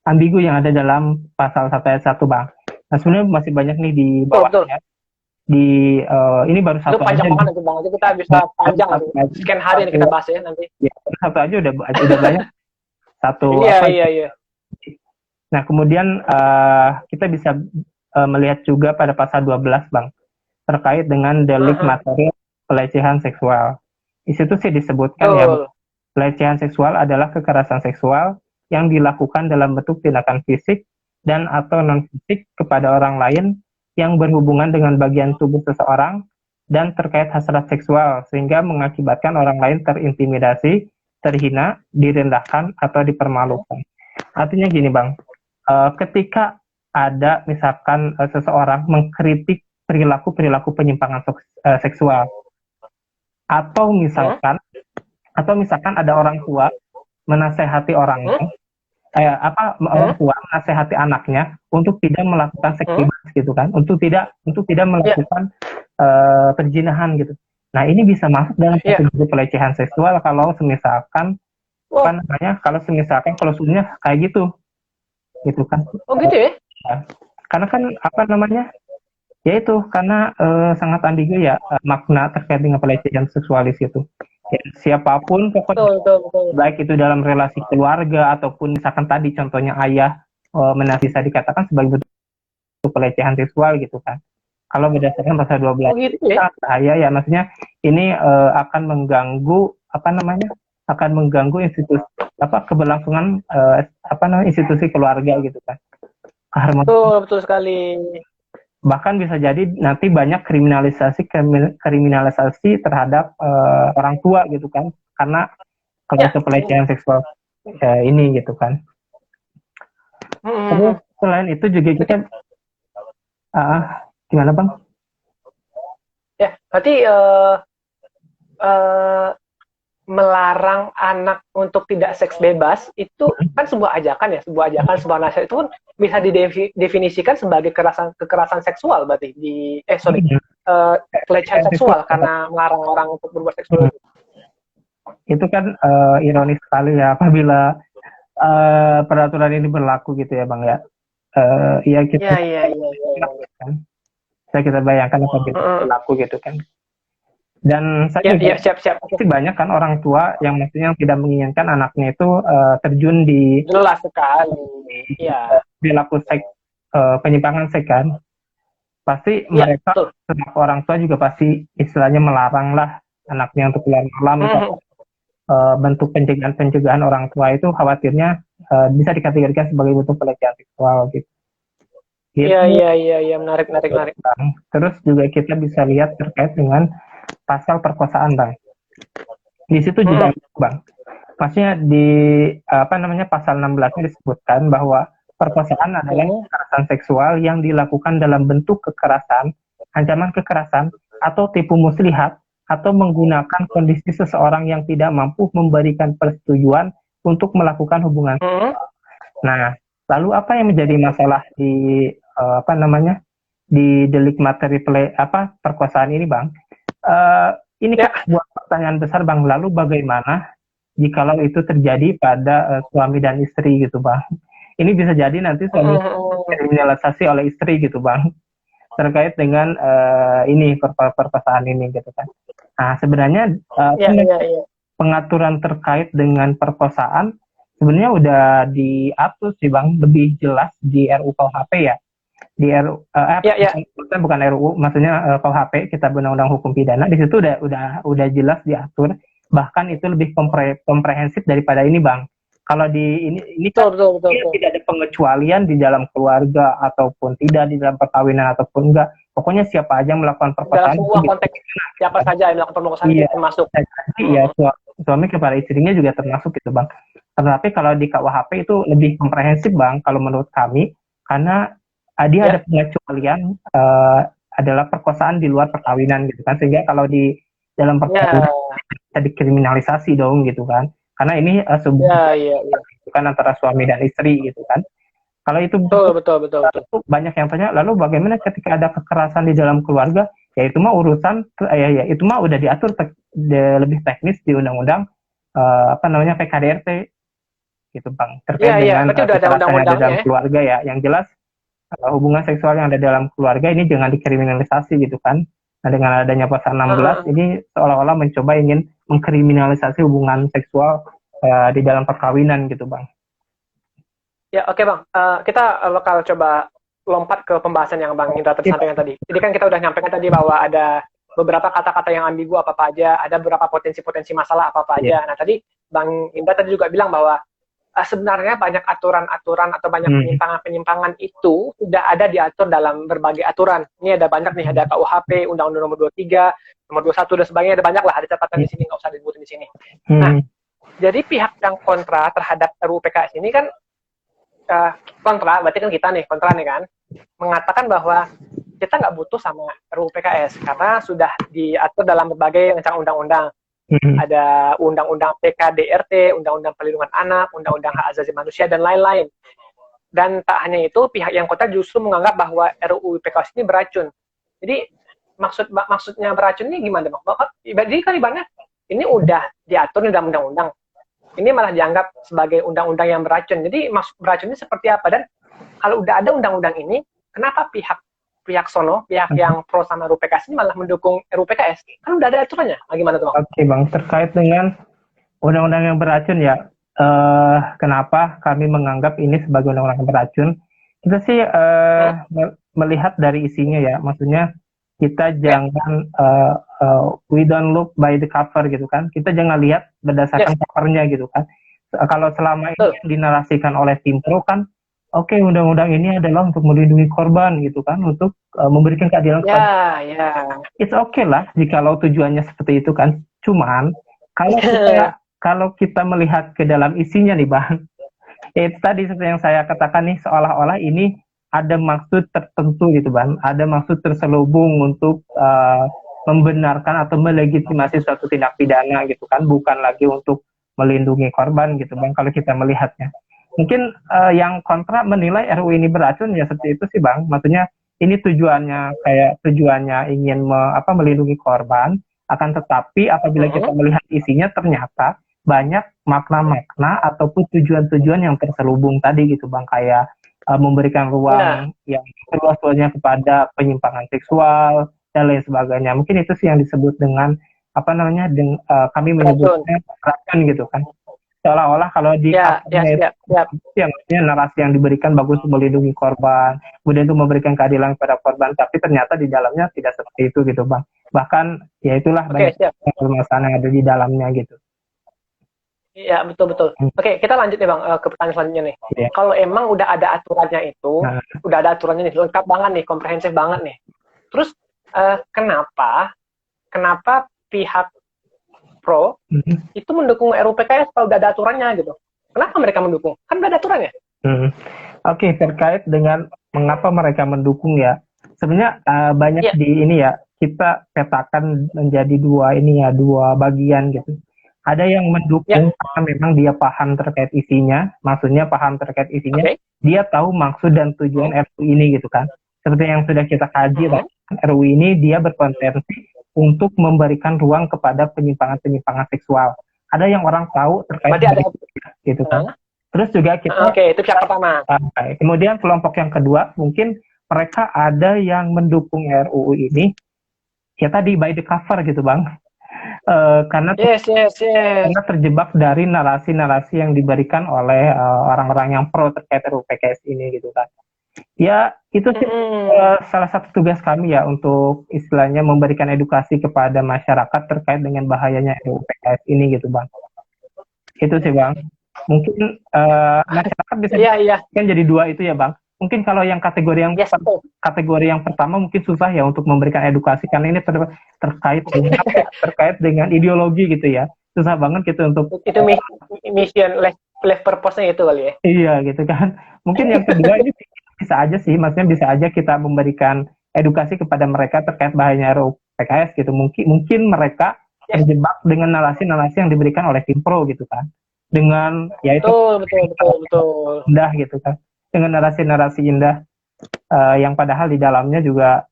ambigu yang ada dalam pasal 1 ayat 1 bang. Nah sebenarnya masih banyak nih di bawahnya. Di ini baru satu aja. Itu panjang banget nanti bang, nanti kita bisa panjang sekian hari ini kita bahas ya nanti. Ya, satu aja udah banyak. Satu iya. Nah kemudian kita bisa melihat juga pada pasal 12 bang, terkait dengan delik material pelecehan seksual. Di situ sih disebutkan ya, pelecehan seksual adalah kekerasan seksual yang dilakukan dalam bentuk tindakan fisik dan atau non-fisik kepada orang lain yang berhubungan dengan bagian tubuh seseorang dan terkait hasrat seksual sehingga mengakibatkan orang lain terintimidasi, terhina, direndahkan atau dipermalukan. Artinya gini bang, ketika ada misalkan seseorang mengkritik perilaku penyimpangan seksual, atau misalkan ada orang tua menasehati orang tua menasehati anaknya untuk tidak melakukan seks bebas gitu kan, untuk tidak melakukan perzinahan gitu. Nah ini bisa masuk dalam kategori pelecehan seksual kalau semisalkan kalau klausulnya kayak gitu kan. Oh gitu ya? Karena kan ya itu karena sangat ambigu ya makna terkait dengan pelecehan seksualis itu. Ya, siapapun pokoknya baik itu dalam relasi keluarga ataupun misalkan tadi contohnya ayah bisa dikatakan sebagai bentuk pelecehan seksual gitu kan. Kalau berdasarkan pasal 12 sangat bahaya ya, maksudnya ini akan mengganggu institusi keberlangsungan institusi keluarga gitu kan. Betul sekali. Bahkan bisa jadi nanti banyak kriminalisasi terhadap orang tua gitu kan, karena kalau pelecehan seksual. ini gitu kan. Terus selain itu juga kita gimana Bang? Ya, berarti melarang anak untuk tidak seks bebas itu kan sebuah ajakan ya, sebuah nasihat itu pun bisa didefinisikan sebagai kekerasan seksual berarti pelecehan seksual karena melarang orang untuk berbuat seksual. Itu kan ironis sekali ya apabila peraturan ini berlaku gitu ya Bang ya. Ya kita kan. Kita bayangkan apabila berlaku gitu kan. Dan saya juga siap. banyak kan orang tua yang maksudnya tidak menginginkan anaknya itu terjun di jelas sekali perilaku seks, penyimpangan seks kan. Pasti mereka orang tua juga pasti istilahnya melarang lah anaknya untuk keluar malam. Bentuk pencegahan orang tua itu khawatirnya bisa dikategorikan sebagai bentuk pelecehan seksual gitu. Iya, menarik. Terus juga kita bisa lihat terkait dengan pasal perkosaan Bang. Di situ juga Bang. Maksudnya di pasal 16-nya disebutkan bahwa perkosaan adalah kekerasan seksual yang dilakukan dalam bentuk kekerasan, ancaman kekerasan, atau tipu muslihat, atau menggunakan kondisi seseorang yang tidak mampu memberikan persetujuan untuk melakukan hubungan seksual. Nah, lalu apa yang menjadi masalah di di delik materi perkosaan ini Bang? Ini kan buat pertanyaan besar Bang, lalu bagaimana jikalau itu terjadi pada suami dan istri gitu Bang? Ini bisa jadi nanti suami kriminalisasi oleh istri gitu Bang, terkait dengan ini perkosaan ini gitu kan. Nah sebenarnya pengaturan terkait dengan perkosaan sebenarnya udah diatur sih Bang, lebih jelas di RUU KUHP ya. Di bukan RUU, maksudnya KUHP, Kitab Undang-Undang Hukum Pidana, di situ udah jelas diatur, bahkan itu lebih komprehensif daripada ini Bang. Kalau di ini kan tidak ada pengecualian di dalam keluarga ataupun tidak di dalam perkawinan ataupun enggak. Pokoknya siapa aja yang melakukan perkosaan, dalam semua konteks siapa saja yang melakukan perkosaan termasuk. Iya, suami kepada istrinya juga termasuk gitu Bang. Tetapi kalau di KUHP itu lebih komprehensif Bang, kalau menurut kami, karena dia ada pengecualian adalah perkosaan di luar perkawinan gitu kan, sehingga kalau di dalam perkawinan bisa dikriminalisasi dong gitu kan, karena ini bukan antara suami dan istri gitu kan. Kalau itu betul. Banyak yang tanya, lalu bagaimana ketika ada kekerasan di dalam keluarga? Ya itu mah urusan itu mah udah diatur lebih teknis di undang-undang PKDRT gitu Bang, terkait dengan kekerasan yang ada dalam keluarga ya. Yang jelas hubungan seksual yang ada dalam keluarga ini jangan dikriminalisasi gitu kan. Nah dengan adanya pasal 16 ini seolah-olah mencoba ingin mengkriminalisasi hubungan seksual di dalam perkawinan gitu Bang. Ya oke Bang, kita bakal coba lompat ke pembahasan yang Bang Indra tadi sampaikan tadi. Jadi kan kita udah nyampaikan tadi bahwa ada beberapa kata-kata yang ambigu apa-apa aja, ada beberapa potensi-potensi masalah apa-apa aja. Nah tadi Bang Indra tadi juga bilang bahwa sebenarnya banyak aturan-aturan atau banyak penyimpangan-penyimpangan itu sudah ada diatur dalam berbagai aturan. Ini ada banyak nih, ada KUHP, Undang-Undang Nomor 23, Nomor 21 dan sebagainya, ada banyak lah, ada catatan di sini, nggak usah disebutin di sini. Nah, jadi pihak yang kontra terhadap RUU PKS ini kan kontra, berarti kan kita nih kontra nih kan, mengatakan bahwa kita nggak butuh sama RUU PKS karena sudah diatur dalam berbagai rancangan undang-undang. Ada undang-undang PKDRT, undang-undang perlindungan anak, undang-undang hak asasi manusia, dan lain-lain. Dan tak hanya itu, pihak yang kontra justru menganggap bahwa RUU PKS ini beracun. Jadi maksudnya beracun ini gimana Bang? Jadi kan ibaratnya ini udah diatur dalam undang-undang. Ini malah dianggap sebagai undang-undang yang beracun. Jadi maksud beracunnya seperti apa? Dan kalau udah ada undang-undang ini, kenapa pihak yang pro sama RUU PKS ini malah mendukung RUU PKS? Kan udah ada aturannya. Gimana tuh Bang? Oke Bang, terkait dengan undang-undang yang beracun ya, kenapa kami menganggap ini sebagai undang-undang yang beracun? Kita sih melihat dari isinya ya, maksudnya kita jangan we don't look by the cover gitu kan, kita jangan lihat berdasarkan covernya gitu kan. Kalau selama ini yang dinarasikan oleh tim pro kan, oke, undang-undang ini adalah untuk melindungi korban gitu kan, untuk memberikan keadilan kepada. It's okay lah jikalau tujuannya seperti itu kan. Cuman kalau kita melihat ke dalam isinya nih Bang, itu tadi seperti yang saya katakan nih, seolah-olah ini ada maksud tertentu gitu Bang, ada maksud terselubung untuk membenarkan atau melegitimasi suatu tindak pidana gitu kan, bukan lagi untuk melindungi korban gitu Bang, kalau kita melihatnya. Mungkin yang kontra menilai RUU ini beracun ya seperti itu sih Bang, maksudnya ini tujuannya ingin melindungi korban, akan tetapi apabila kita melihat isinya ternyata banyak makna-makna ataupun tujuan-tujuan yang terselubung tadi gitu Bang, kayak memberikan ruang yang seluas-luasnya kepada penyimpangan seksual dan lain sebagainya. Mungkin itu sih yang disebut dengan kami menyebutnya racun gitu kan. Seolah-olah kalau di maksudnya narasi yang diberikan bagus untuk melindungi korban, kemudian itu memberikan keadilan kepada korban, tapi ternyata di dalamnya tidak seperti itu gitu Bang. Bahkan ya itulah banyak permasalahan yang ada di dalamnya gitu. Iya, betul. Oke, kita lanjut nih Bang, ke pertanyaan selanjutnya nih. Kalau emang udah ada aturannya itu, udah ada aturannya nih, lengkap banget nih, komprehensif banget nih. Terus, kenapa pihak pro itu mendukung RUU PKS kalau udah ada aturannya gitu? Kenapa mereka mendukung? Kan udah ada aturannya. Oke, terkait dengan mengapa mereka mendukung ya, sebenarnya banyak di ini ya, kita petakan menjadi dua bagian gitu. Ada yang mendukung karena memang dia paham terkait isinya, maksudnya paham terkait isinya, dia tahu maksud dan tujuan RUU ini gitu kan. Seperti yang sudah kita kaji, RUU ini dia berpotensi untuk memberikan ruang kepada penyimpangan seksual. Ada yang orang tahu terkait gitu kan. Terus juga kita itu pihak pertama. Kemudian kelompok yang kedua, mungkin mereka ada yang mendukung RUU ini ya tadi by the cover gitu Bang. Karena terjebak dari narasi-narasi yang diberikan oleh orang-orang yang pro terkait RUU PKS ini gitu kan. Ya itu sih salah satu tugas kami ya untuk istilahnya memberikan edukasi kepada masyarakat terkait dengan bahayanya RUU PKS ini gitu Bang. Itu sih Bang. Mungkin masyarakat bisa kan jadi dua itu ya Bang. Mungkin kalau yang kategori yang pertama mungkin susah ya untuk memberikan edukasi karena ini terkait dengan ideologi gitu ya. Susah banget gitu untuk itu mission life purpose-nya itu kali ya. Iya gitu kan. Mungkin yang kedua ini bisa aja sih, maksudnya bisa aja kita memberikan edukasi kepada mereka terkait bahayanya RUU PKS gitu. Mungkin mereka terjebak dengan narasi-narasi yang diberikan oleh tim pro gitu kan. Dengan ya itu betul. Indah gitu kan. Dengan narasi-narasi indah yang padahal di dalamnya juga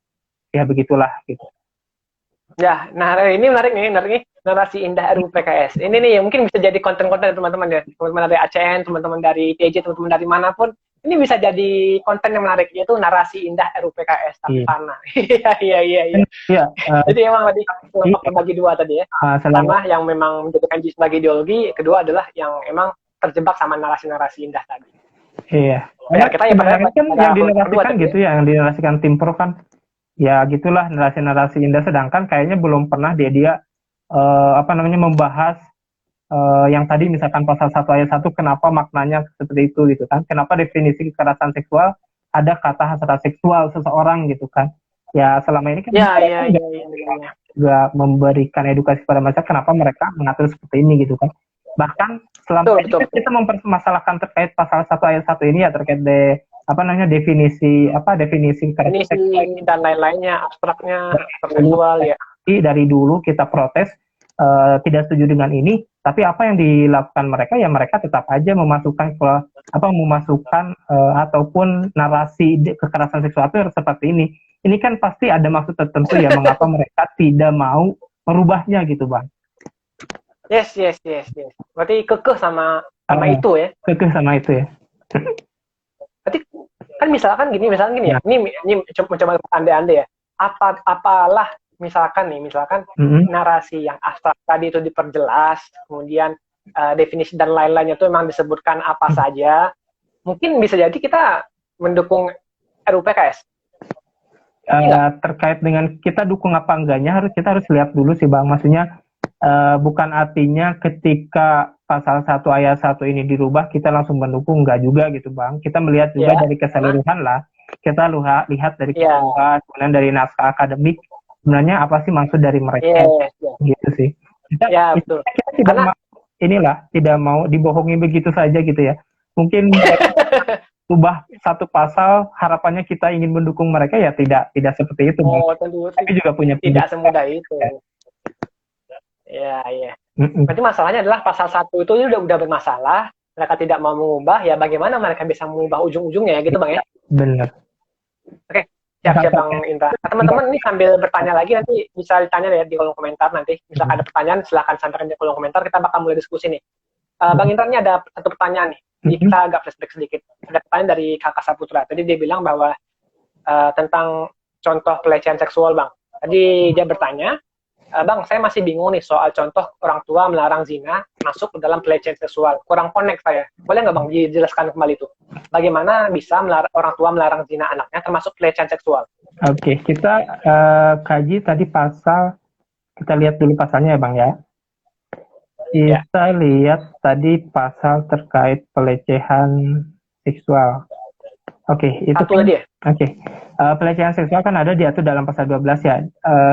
ya begitulah gitu. Ya, nah ini menarik nih narasi indah RUU PKS. Ini nih mungkin bisa jadi konten-konten teman-teman ya, teman-teman dari ACN, teman-teman dari TJ, teman-teman dari manapun. Ini bisa jadi konten yang menarik, yaitu narasi indah RUU PKS tapi tanah. Iya. Jadi emang tadi kelompok bagi dua tadi ya. Pertama yang memang menjadikan jis sebagai ideologi, kedua adalah yang emang terjebak sama narasi-narasi indah tadi. Iya. Ya, kita ya kan yang dinarasikan gitu ya, yang dinarasikan tim pro kan ya gitulah narasi-narasi indah, sedangkan kayaknya belum pernah dia membahas yang tadi misalkan pasal 1 ayat 1 kenapa maknanya seperti itu gitu kan, kenapa definisi kekerasan seksual ada kata hasrat seksual seseorang gitu kan. Ya selama ini kan juga memberikan edukasi kepada masyarakat kenapa mereka mengatur seperti ini gitu kan. Bahkan selama ini kita mempermasalahkan terkait pasal 1 ayat 1 ini ya terkait definisi kekerasan seksual dan lain-lainnya, abstraknya, seksual ya. Dari dulu kita protes tidak setuju dengan ini, tapi apa yang dilakukan mereka ya mereka tetap aja memasukkan ataupun narasi kekerasan seksual itu seperti ini. Ini kan pasti ada maksud tertentu ya mengapa mereka tidak mau merubahnya gitu Bang. Yes. Berarti kekeh sama itu ya. Kekeh sama itu ya. Berarti kan misalkan gini ya. Ini coba andai-andai ya. Apalah misalkan narasi yang abstrak tadi itu diperjelas, kemudian definisi dan lain-lainnya itu memang disebutkan apa saja, mungkin bisa jadi kita mendukung RUU PKS. Terkait dengan kita dukung apa enggaknya kita harus lihat dulu sih Bang, maksudnya bukan artinya ketika pasal 1 ayat 1 ini dirubah kita langsung mendukung, enggak juga gitu Bang. Kita melihat juga dari keseluruhan lah, kita lihat dari keseluruhan, kemudian dari naskah akademik sebenarnya apa sih maksud dari mereka gitu sih. Kita inilah tidak mau dibohongi begitu saja gitu ya. Mungkin ubah satu pasal harapannya kita ingin mendukung mereka ya tidak seperti itu, Bang. Oh, tentu Tapi juga punya tidak pendidikan. semudah itu. Ya, ya. Mm-mm, Berarti masalahnya adalah pasal 1 itu udah bermasalah, mereka tidak mau mengubah, ya bagaimana mereka bisa mengubah ujung-ujungnya ya gitu Bang ya? bener. Oke, siap-siap Bang Indra. Nah, teman-teman ini sambil bertanya lagi nanti bisa ditanya ya di kolom komentar nanti. Misalkan ada pertanyaan silahkan sampaikan di kolom komentar, kita bakal mulai diskusi nih. Bang Indra ini ada satu pertanyaan nih. Jadi kita agak flashback sedikit. Ada pertanyaan dari Kakak Saputra. Tadi dia bilang bahwa tentang contoh pelecehan seksual Bang. Tadi dia bertanya, Bang, saya masih bingung nih soal contoh orang tua melarang zina masuk ke dalam pelecehan seksual. Kurang connect saya. Boleh nggak Bang dijelaskan kembali itu? Bagaimana bisa orang tua melarang zina anaknya termasuk pelecehan seksual? Oke, kita kaji tadi pasal, kita lihat dulu pasalnya ya Bang ya. Ya. Kita lihat tadi pasal terkait pelecehan seksual. Oke, itu Satu kan, tadi ya? oke. Pelecehan seksual kan ada diatur dalam pasal 12 ya.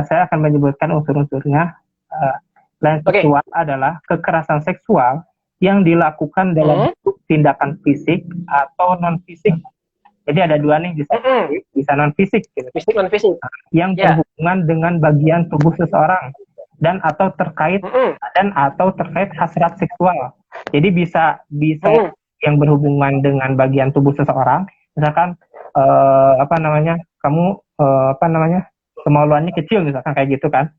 Saya akan menyebutkan unsur-unsurnya. Pelecehan seksual adalah kekerasan seksual yang dilakukan dalam bentuk tindakan fisik atau non fisik. Jadi ada dua nih, bisa fisik, bisa non fisik gitu. Fisik non fisik. Yang berhubungan dengan bagian tubuh seseorang dan atau terkait hasrat seksual. Jadi bisa yang berhubungan dengan bagian tubuh seseorang, misalkan kamu kemaluannya kecil misalkan kayak gitu kan,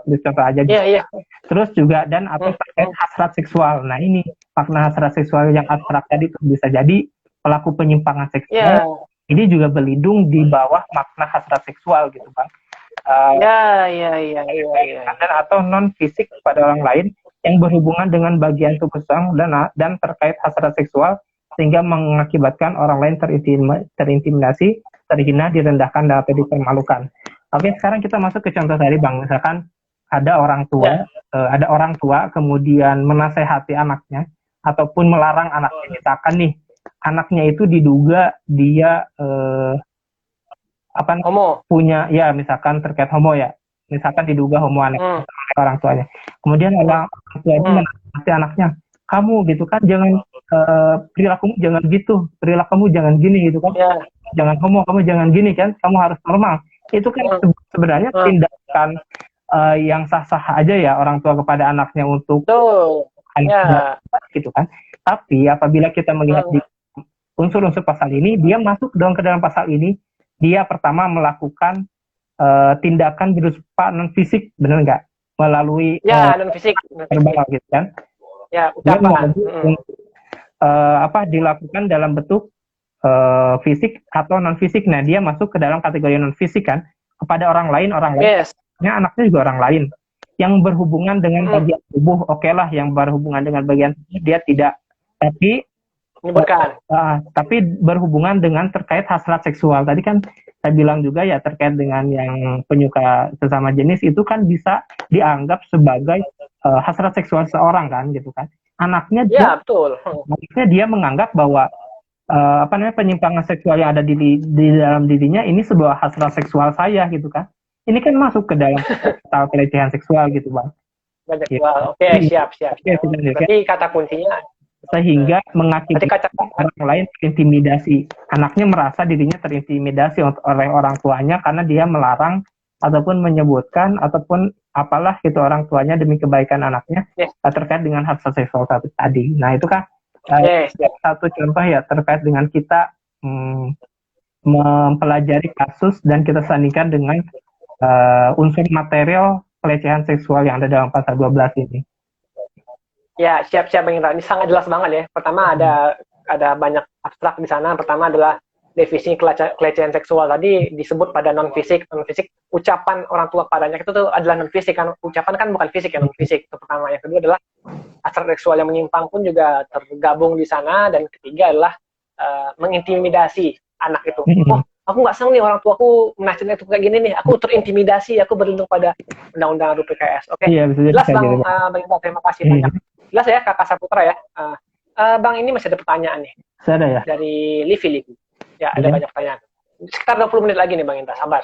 contoh aja gitu. Terus juga dan atau terkait hasrat seksual. Nah ini makna hasrat seksual yang abstrak tadi itu bisa jadi pelaku penyimpangan seksual. Ini juga berlindung di bawah makna hasrat seksual gitu Bang. Dan atau non fisik pada orang lain yang berhubungan dengan bagian tubuh seseorang dan terkait hasrat seksual sehingga mengakibatkan orang lain terintimidasi, terhina, direndahkan, dan dipermalukan. Oke, sekarang kita masuk ke contoh tadi Bang. Misalkan ada orang tua kemudian menasehati anaknya ataupun melarang anaknya. Misalkan nih anaknya itu diduga dia punya ya misalkan terkait homo ya, misalkan diduga homo oleh orang tuanya. Kemudian orang tuanya menasihati anaknya, kamu gitu kan jangan perilakumu jangan gitu, perilakumu jangan gini gitu kan, jangan homo, kamu jangan gini kan, kamu harus normal. Itu kan sebenarnya tindakan yang sah-sah aja ya orang tua kepada anaknya untuk gitu kan. Tapi apabila kita melihat di unsur-unsur pasal ini, dia masuk ke dalam pasal ini, dia pertama melakukan tindakan berupa non fisik, benar nggak? Melalui non fisik verbal gitu kan? Ya, ucapan. Dilakukan dalam bentuk fisik atau non fisik. Nah, dia masuk ke dalam kategori non fisik kan? Kepada orang lain. Anaknya juga orang lain yang berhubungan dengan bagian tubuh. Oke lah, yang berhubungan dengan bagian tubuh dia tidak. Tapi berhubungan dengan terkait hasrat seksual. Tadi kan saya bilang juga ya terkait dengan yang penyuka sesama jenis itu kan bisa dianggap sebagai hasrat seksual seorang kan gitu kan. Anaknya dia menganggap bahwa penyimpangan seksual yang ada di dalam dirinya ini sebuah hasrat seksual saya gitu kan. Ini kan masuk ke dalam pelecehan seksual gitu Bang. Oke, siap. Berarti kata kuncinya sehingga mengakibatkan orang lain terintimidasi. Anaknya merasa dirinya terintimidasi oleh orang tuanya karena dia melarang ataupun menyebutkan ataupun apalah gitu orang tuanya demi kebaikan anaknya terkait dengan hasrat seksual tadi. Nah itu kan satu contoh ya terkait dengan kita mempelajari kasus dan kita sandingkan dengan unsur material pelecehan seksual yang ada dalam pasal 12 ini. Ya, siap Bang Indra. Ini sangat jelas banget ya. Pertama ada banyak abstrak di sana. Pertama adalah definisi pelecehan seksual tadi disebut pada non fisik. Ucapan orang tua padanya itu tuh adalah non fisik kan. Ucapan kan bukan fisik ya, non fisik. Itu pertama. Yang kedua adalah hasrat seksual yang menyimpang pun juga tergabung di sana. Dan ketiga adalah mengintimidasi anak itu. Aku nggak senang nih orang tuaku menasihati itu kayak gini nih. Aku terintimidasi. Aku berlindung pada undang-undang RUU-PKS. Oke. Jelas Bang Indra. Terima kasih banyak. Jelas ya Kakak Saputra ya. Bang ini masih ada pertanyaan nih. Ada ya? Dari Livi. Ya, ada banyak pertanyaan. Sekitar 20 menit lagi nih Bang Indra. Sabar.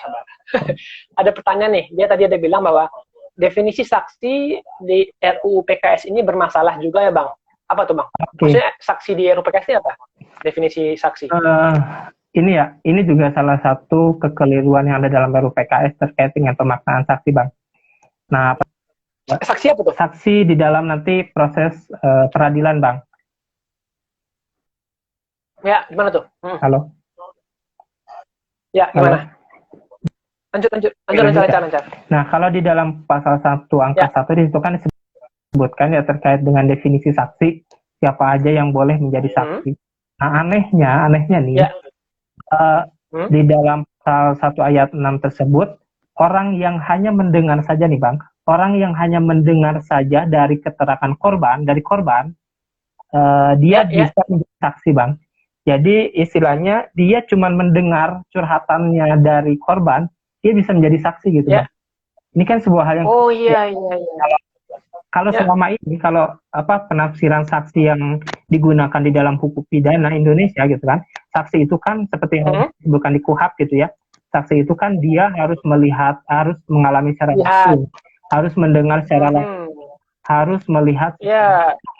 Ada pertanyaan nih. Dia tadi ada bilang bahwa definisi saksi di RUU PKS ini bermasalah juga ya Bang. Apa tuh Bang? Oke. Maksudnya saksi di RUU PKS ini apa? Definisi saksi. Ini juga salah satu kekeliruan yang ada dalam RUU PKS terkait dengan pemaknaan saksi, Bang. Nah, Saksi apa tuh? saksi di dalam nanti proses peradilan, Bang. Ya, gimana tuh? Halo? Ya, gimana? Lanjut. Nah, kalau di dalam pasal 1 angka 1 di situ kan disebutkan ya terkait dengan definisi saksi, siapa aja yang boleh menjadi saksi. Nah, anehnya nih, di dalam pasal 1 ayat 6 tersebut, orang yang hanya mendengar saja nih Bang, orang yang hanya mendengar saja dari keterangan korban, dia bisa menjadi saksi Bang. Jadi istilahnya dia cuma mendengar curhatannya dari korban, dia bisa menjadi saksi gitu Bang. Ini kan sebuah hal yang Kalau selama ini penafsiran saksi yang digunakan di dalam hukum pidana Indonesia gitu kan, saksi itu kan seperti yang disebutkan di KUHP gitu ya. Saksi itu kan dia harus melihat, harus mengalami secara langsung, harus mendengar secara langsung, harus melihat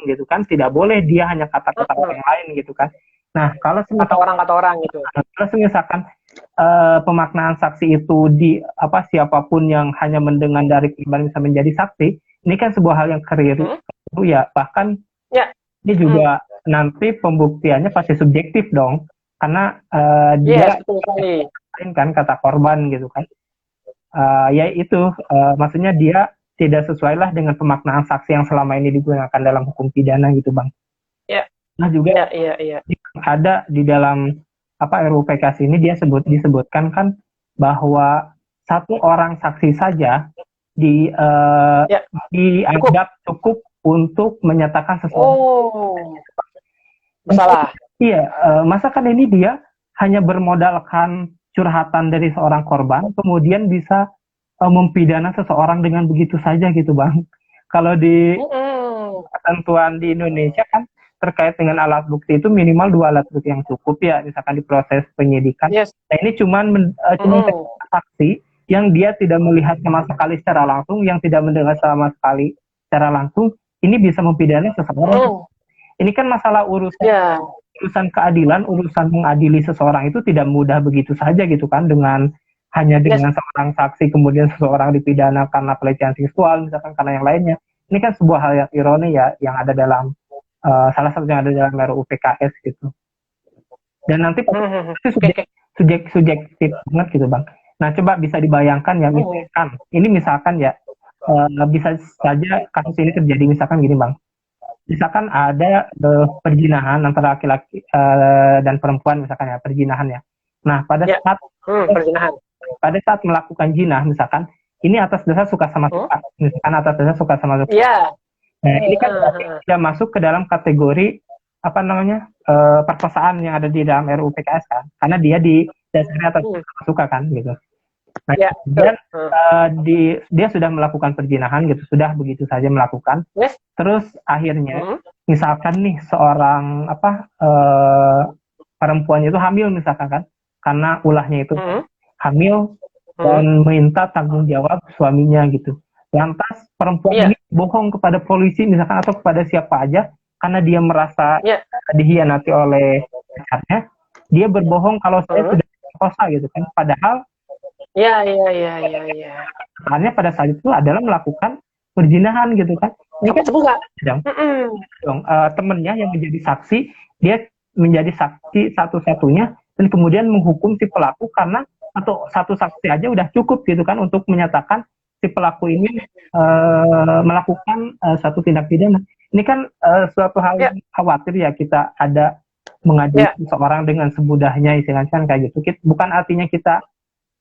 gitu kan, tidak boleh dia hanya kata-kata orang lain gitu kan. Nah, kalau kata orang gitu. Kalau misalkan pemaknaan saksi itu siapapun yang hanya mendengar dari korban bisa menjadi saksi, ini kan sebuah hal yang keliru ya, bahkan ini juga nanti pembuktiannya pasti subjektif dong, karena dia kan kata korban gitu kan, maksudnya dia tidak sesuai lah dengan pemaknaan saksi yang selama ini digunakan dalam hukum pidana gitu Bang. Nah juga ada di dalam RUU PKS ini dia disebutkan kan bahwa satu orang saksi saja dianggap cukup untuk menyatakan sesuatu. Masalah. Iya, masa kan ini dia hanya bermodalkan curhatan dari seorang korban, kemudian bisa mempidana seseorang dengan begitu saja gitu Bang. Kalau di ketentuan di Indonesia kan terkait dengan alat bukti itu minimal 2 alat bukti yang cukup ya, misalkan di proses penyidikan. Nah ini cuman saksi yang dia tidak melihat sama sekali secara langsung, yang tidak mendengar sama sekali secara langsung, ini bisa mempidana seseorang. Ini kan masalah urusan keadilan, urusan mengadili seseorang itu tidak mudah begitu saja gitu kan, dengan seorang saksi kemudian seseorang dipidana karena pelecehan seksual misalkan, karena yang lainnya. Ini kan sebuah hal yang ironi ya, yang ada dalam salah satu yang ada dalam RUU PKS gitu. Dan nanti subjektif banget gitu Bang. Nah coba bisa dibayangkan ya, misalkan ya, bisa saja kasus ini terjadi misalkan gini Bang. Misalkan ada perzinahan antara laki-laki dan perempuan misalkan ya, perzinahan ya. Nah pada saat melakukan zina misalkan, ini atas dasar suka sama suka, misalkan atas dasar suka sama suka. Nah ini kan tidak masuk ke dalam kategori perkosaan yang ada di dalam RUU PKS kan, karena dia didasari atas suka kan gitu. Nah, kemudian dia sudah melakukan perzinahan gitu, sudah begitu saja melakukan. Terus akhirnya misalkan nih seorang perempuan itu hamil misalkan kan, karena ulahnya itu hamil dan minta tanggung jawab suaminya gitu. Lantas perempuan ini bohong kepada polisi misalkan atau kepada siapa aja karena dia merasa dihianati oleh pacarnya, dia berbohong kalau saya sudah diperkosa gitu kan, padahal sebenarnya pada saat itu adalah melakukan perzinahan gitu kan. Ini kan temennya yang menjadi saksi, dia menjadi saksi satu-satunya dan kemudian menghukum si pelaku karena satu saksi aja udah cukup gitu kan untuk menyatakan si pelaku ini melakukan satu tindak pidana. Ini kan suatu hal yang khawatir ya, kita ada mengadili seseorang dengan semudahnya istilahnya kayak gitu. Bukan artinya kita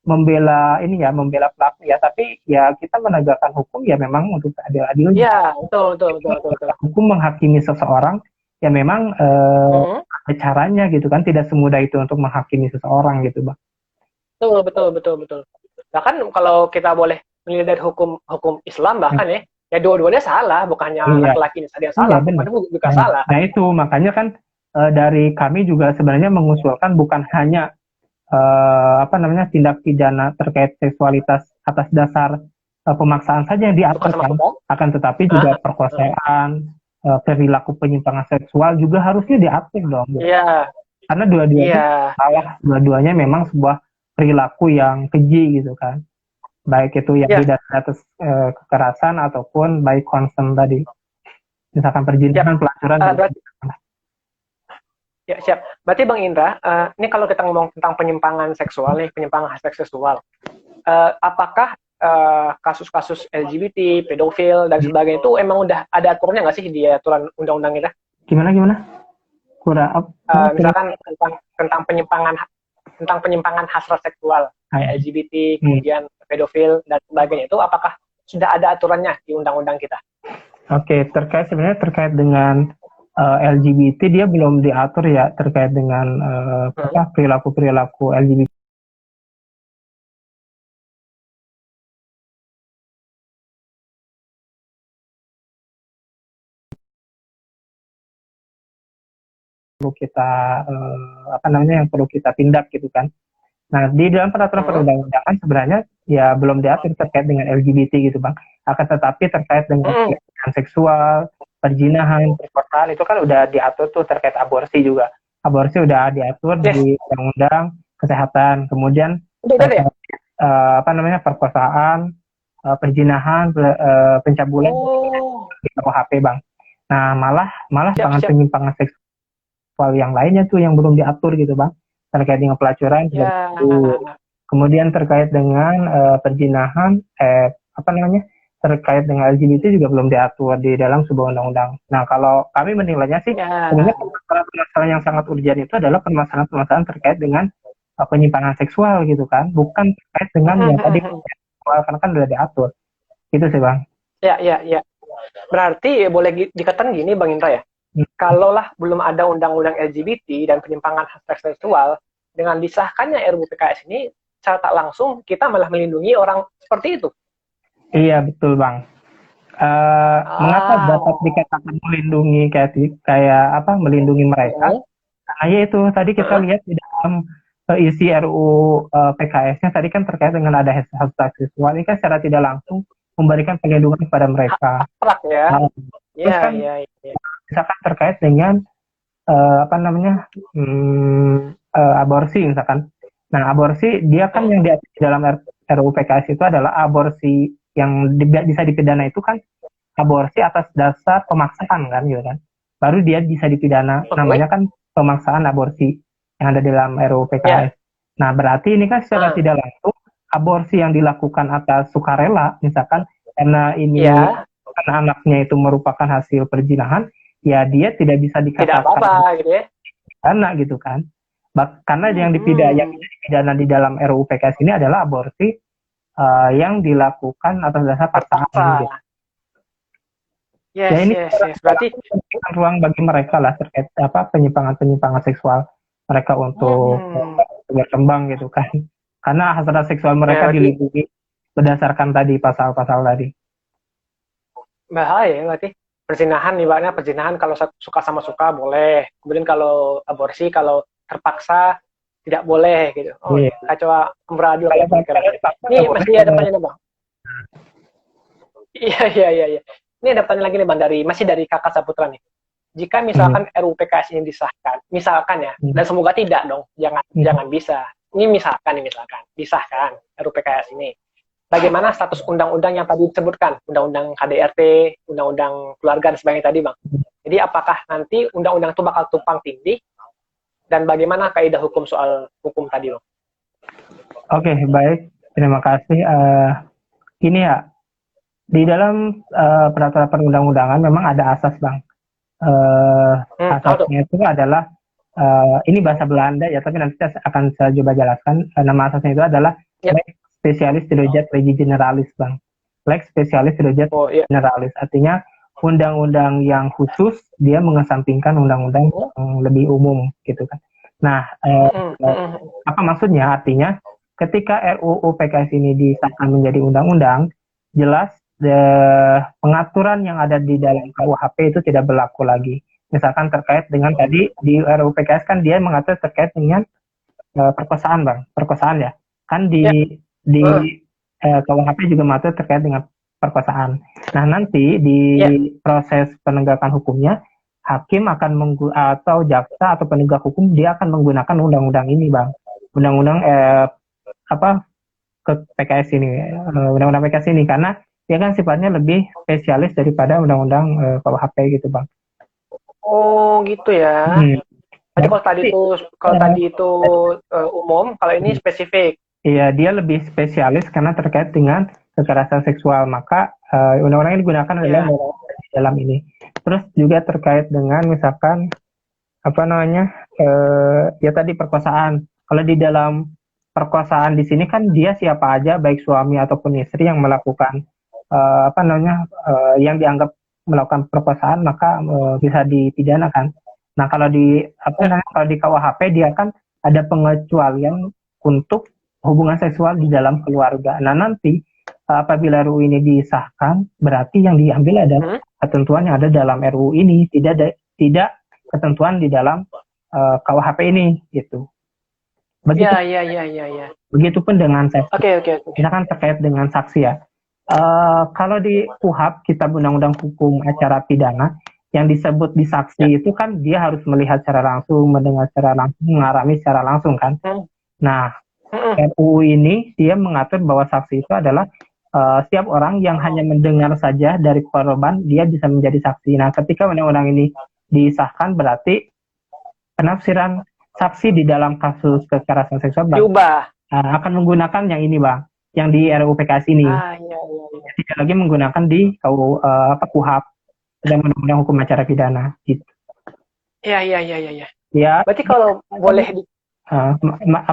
membela pelaku ya, tapi ya kita menegakkan hukum ya memang untuk adil-adilnya. Iya, betul. Hukum menghakimi seseorang ya memang ada caranya gitu kan, tidak semudah itu untuk menghakimi seseorang gitu Bang. Betul. Bahkan kalau kita boleh melihat dari hukum Islam bahkan ya dua-duanya salah, bukannya laki-laki saja yang salah, perempuan juga salah. Nah itu makanya kan dari kami juga sebenarnya mengusulkan bukan hanya tindak pidana terkait seksualitas atas dasar pemaksaan saja yang Suka diatur sama kan, suka. akan tetapi Ah, juga perkosaan, perilaku penyimpangan seksual juga harusnya diatur dong. iya, Karena dua-duanya iya, salah, dua-duanya memang sebuah perilaku yang keji gitu kan. Baik itu yang iya, didasarkan atas kekerasan ataupun baik konsen tadi. Misalkan siap. perjinahan, pelacuran juga. Berarti ya siap. Berarti Bang Indra, ini kalau kita ngomong tentang penyimpangan seksual nih, penyimpangan aspek seksual, apakah kasus-kasus LGBT, pedofil dan sebagainya itu emang udah ada aturannya nggak sih di aturan undang-undang kita? Gimana? Kurang apa? Misalkan tentang penyimpangan hasrat seksual kayak LGBT, kemudian pedofil dan sebagainya itu apakah sudah ada aturannya di undang-undang kita? Oke, sebenarnya terkait dengan LGBT dia belum diatur ya terkait dengan perilaku-perilaku LGBT. Perlu kita yang perlu kita tindak gitu kan. Nah, di dalam peraturan perundang-undangan sebenarnya ya belum diatur terkait dengan LGBT gitu bang. Akan tetapi terkait dengan pelecehan seksual, perjinahan, perkosaan itu kan udah diatur tuh terkait aborsi juga. Aborsi udah diatur di undang-undang kesehatan. Kemudian perkosaan, perjinahan, pencabulan di KUHP bang. Nah, malah penyimpangan seksual yang lainnya tuh yang belum diatur gitu bang, terkait dengan pelacuran juga kemudian terkait dengan perjinahan terkait dengan LGBT juga belum diatur di dalam sebuah undang-undang. Nah, kalau kami menilainya sih sebenarnya permasalahan yang sangat urgent itu adalah permasalahan terkait dengan penyimpangan seksual gitu kan, bukan terkait dengan yang tadi seksual karena kan sudah diatur. Itu sih bang. Ya. Berarti boleh dikatakan gini Bang Indra ya. Kalaulah belum ada undang-undang LGBT dan penyimpangan hasrat seksual, dengan disahkannya RUU PKS ini, secara tak langsung kita malah melindungi orang seperti itu. Iya betul bang. Mengapa dapat dikatakan melindungi melindungi mereka? Karena itu tadi kita lihat di dalam isi RUU PKS-nya tadi kan terkait dengan ada hasrat seksual ini kan secara tidak langsung memberikan perlindungan kepada mereka. Ya. Terus kan misalkan terkait dengan aborsi misalkan. Nah, aborsi dia kan yang di dalam RUU PKS itu adalah aborsi yang bisa dipidana itu kan aborsi atas dasar pemaksaan kan gitu kan. Baru dia bisa dipidana namanya kan pemaksaan aborsi yang ada di dalam RUU PKS. Nah, berarti ini kan secara tidak langsung aborsi yang dilakukan atas sukarela misalkan karena ini karena anaknya itu merupakan hasil perjinahan, ya dia tidak bisa dikatakan gitu ya. Karena gitu kan. Karena yang dipidana di dalam RUU PKS ini adalah aborsi yang dilakukan atas dasar paksaan. Gitu. Ini berarti ruang bagi mereka lah terkait penyimpangan seksual mereka untuk berkembang gitu kan. Karena hasrat seksual mereka dilindungi berdasarkan tadi pasal-pasal tadi. Bahaya berarti. Perzinahan kalau suka sama suka boleh. Kemudian kalau aborsi kalau terpaksa tidak boleh gitu. Kacau amburadul. Ini masih ada pertanyaan bang. Iya. Ini ada pertanyaan lagi nih bang masih dari kakak Saputra nih. Jika misalkan RUU PKS ini disahkan, misalkan ya, dan semoga tidak dong, jangan bisa. Ini misalkan disahkan RUU PKS ini. Bagaimana status undang-undang yang tadi disebutkan, undang-undang KDRT, undang-undang keluarga dan sebagainya tadi, bang. Jadi apakah nanti undang-undang itu bakal tumpang tindih dan bagaimana kaidah hukum soal hukum tadi, bang? Oke, baik. Terima kasih. Ini ya, di dalam peraturan perundang-undangan memang ada asas, bang. Asasnya itu adalah ini bahasa Belanda ya, tapi nanti saya akan saya coba jelaskan. Nama asasnya itu adalah Spesialis Derajat Legis Generalis, bang. Lex Spesialis Derajat Generalis, artinya undang-undang yang khusus dia mengesampingkan undang-undang yang lebih umum, gitu kan. Nah, apa maksudnya? Artinya, ketika RUU PKS ini disahkan menjadi undang-undang, jelas pengaturan yang ada di dalam KUHP itu tidak berlaku lagi. Misalkan terkait dengan tadi di RUU PKS kan dia mengatur terkait dengan perkosaan, bang. Perkosaan ya, kan di KUHP juga mengatur terkait dengan perkosaan. Nah, nanti di Ya. proses penegakan hukumnya, hakim akan atau jaksa atau penegak hukum dia akan menggunakan undang-undang ini, Bang. Undang-undang apa ke PKS ini, undang-undang PKS ini, karena dia kan sifatnya lebih spesialis daripada undang-undang KUHP gitu, Bang. Oh gitu ya. Hmm. Jadi Dan kalau tadi itu umum, kalau ini spesifik. iya, dia lebih spesialis karena terkait dengan kekerasan seksual. Maka undang-undang yang digunakan adalah Ya. undang-undang di dalam ini. Terus juga terkait dengan misalkan apa namanya, ya tadi perkosaan. Kalau di dalam perkosaan di sini kan dia siapa aja, baik suami ataupun istri yang melakukan apa namanya, yang dianggap melakukan perkosaan, maka bisa dipidanakan. Nah, kalau di apa Ya. namanya, kalau di KUHP dia kan ada pengecualian untuk hubungan seksual di dalam keluarga. Nah, nanti apabila RUU ini disahkan, berarti yang diambil adalah ketentuan yang ada dalam RUU ini, tidak ketentuan di dalam KUHP ini gitu. Begitu, Ya. begitupun dengan saksi. Oke. Misalkan terkait dengan saksi ya. Kalau di KUHP, Kitab Undang-Undang Hukum Acara Pidana, yang disebut di saksi Ya. itu kan dia harus melihat secara langsung, mendengar secara langsung, mengalami secara langsung kan. Nah, RUU ini dia mengatur bahwa saksi itu adalah setiap orang yang hanya mendengar saja dari korban, dia bisa menjadi saksi. Nah, ketika undang-undang ini disahkan, berarti penafsiran saksi di dalam kasus kekerasan seksual Diubah. akan menggunakan yang ini, Bang, yang di RUU PKS ini. Iya. Tidak lagi menggunakan di KUHP dan Undang-Undang Hukum Acara Pidana. Gitu. Iya. Ya. Berarti kalau boleh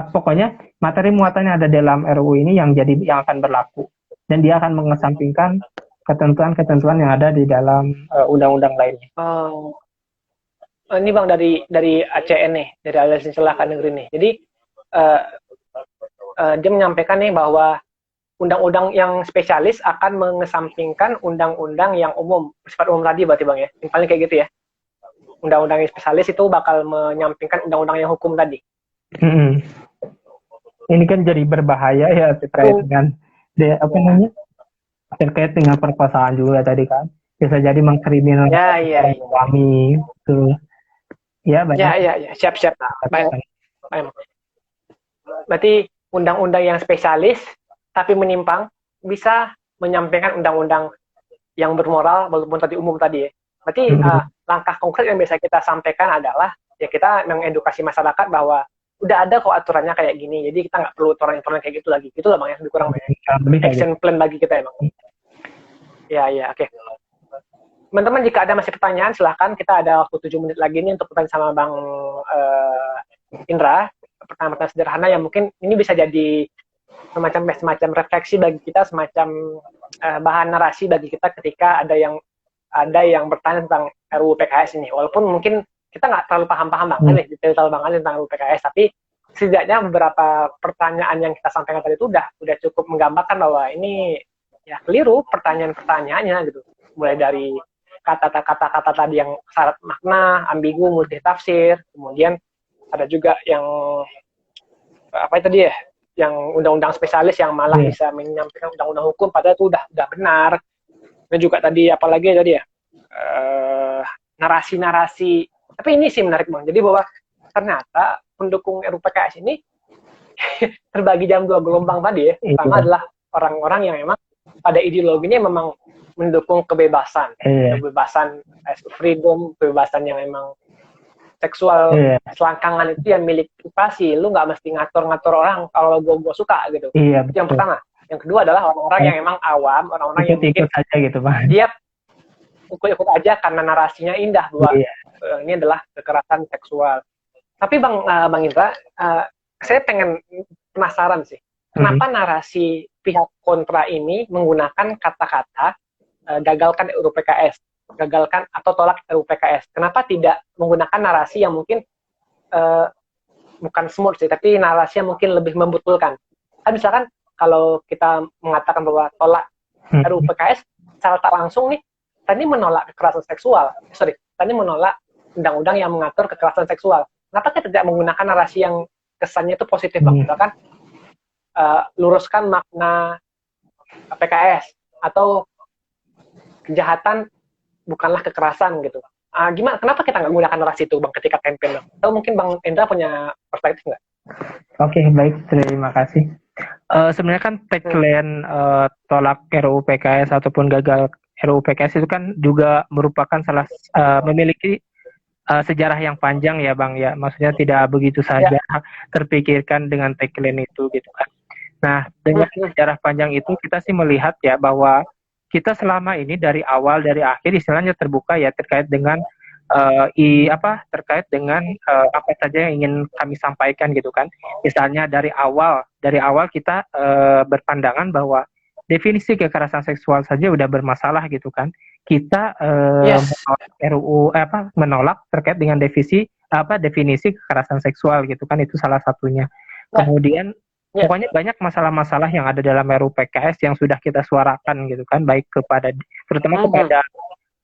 Pokoknya materi muatannya ada dalam RUU ini yang akan berlaku, dan dia akan mengesampingkan ketentuan-ketentuan yang ada di dalam undang-undang lainnya. Ini Bang dari ACN nih, dari Aliansi Celaka Negeri nih. Jadi dia menyampaikan nih bahwa undang-undang yang spesialis akan mengesampingkan undang-undang yang umum, bersifat umum tadi berarti Bang ya. Paling kayak gitu ya. Undang-undang yang spesialis itu bakal menyampingkan undang-undang yang hukum tadi. Ini kan jadi berbahaya ya terkait dengan terkait dengan perkosaan juga tadi kan. Bisa jadi mengkriminalisasi suami itu. Ya, banyak. Ya. Siap. Baik. Berarti undang-undang yang spesialis tapi menyimpang bisa menyampaikan undang-undang yang bermoral walaupun tadi umum tadi ya. Berarti langkah konkret yang bisa kita sampaikan adalah ya kita mengedukasi masyarakat bahwa udah ada kok aturannya kayak gini, jadi kita nggak perlu aturan kayak gitu lagi. Itu lah Bang yang lebih kurang action plan bagi kita emang. Ya, oke. Teman-teman jika ada masih pertanyaan silahkan, kita ada waktu 7 menit lagi nih untuk pertanyaan sama Bang Indra. Pertanyaan-pertanyaan sederhana yang mungkin ini bisa jadi semacam refleksi bagi kita, semacam bahan narasi bagi kita ketika ada yang bertanya tentang RUU PKS ini. Walaupun mungkin kita nggak terlalu paham-paham banget detail banget tentang RUU PKS, tapi setidaknya beberapa pertanyaan yang kita sampaikan tadi itu udah cukup menggambarkan bahwa ini ya keliru pertanyaan-pertanyaannya gitu. Mulai dari kata-kata tadi yang syarat makna, ambigu, multitafsir, kemudian ada juga yang apa tadi ya, yang undang-undang spesialis yang malah bisa menyampaikan undang-undang hukum padahal itu udah benar. Dan juga tadi apalagi tadi ya narasi-narasi. Tapi ini sih menarik Bang. Jadi bahwa ternyata pendukung RUU PKS ini terbagi dalam 2 gelombang tadi ya. Pertama adalah orang-orang yang memang pada ideologinya memang mendukung kebebasan, kebebasan freedom, kebebasan yang memang seksual selangkangan itu yang milik privasi, lu nggak mesti ngatur-ngatur orang kalau gue suka gitu. Itu yang pertama. Yang kedua adalah orang-orang yang memang awam, orang-orang yang mungkin aja gitu, Bang. Dia ikut aja karena narasinya indah bahwa ini adalah kekerasan seksual. Tapi Bang Indra, saya penasaran sih, kenapa narasi pihak kontra ini menggunakan kata-kata gagalkan RUU PKS, gagalkan atau tolak RUU PKS. Kenapa tidak menggunakan narasi yang mungkin bukan smooth sih, tapi narasi yang mungkin lebih membetulkan. Kan misalkan kalau kita mengatakan bahwa tolak RUU PKS, secara tak langsung nih, tadi menolak kekerasan seksual. Tadi menolak undang-undang yang mengatur kekerasan seksual. Kenapa kita tidak menggunakan narasi yang kesannya itu positif, Bang? Misalkan luruskan makna PKS atau kejahatan bukanlah kekerasan gitu. Gimana? Kenapa kita nggak menggunakan narasi itu, Bang, ketika campaign, Bang? Atau mungkin Bang Endra punya perspektif nggak? Oke, baik, terima kasih. Sebenarnya kan tagline tolak RUU PKS ataupun gagal RUU PKS itu kan juga merupakan memiliki sejarah yang panjang ya Bang ya. Maksudnya tidak begitu saja terpikirkan dengan tagline itu gitu kan. Nah, dengan sejarah panjang itu kita sih melihat ya bahwa kita selama ini dari awal dari akhir istilahnya terbuka ya terkait dengan terkait dengan apa saja yang ingin kami sampaikan gitu kan. Misalnya dari awal kita berpandangan bahwa definisi kekerasan seksual saja udah bermasalah gitu kan. Kita menolak menolak terkait dengan definisi kekerasan seksual gitu kan, itu salah satunya. Kemudian pokoknya banyak masalah-masalah yang ada dalam RUU PKS yang sudah kita suarakan gitu kan, baik terutama kepada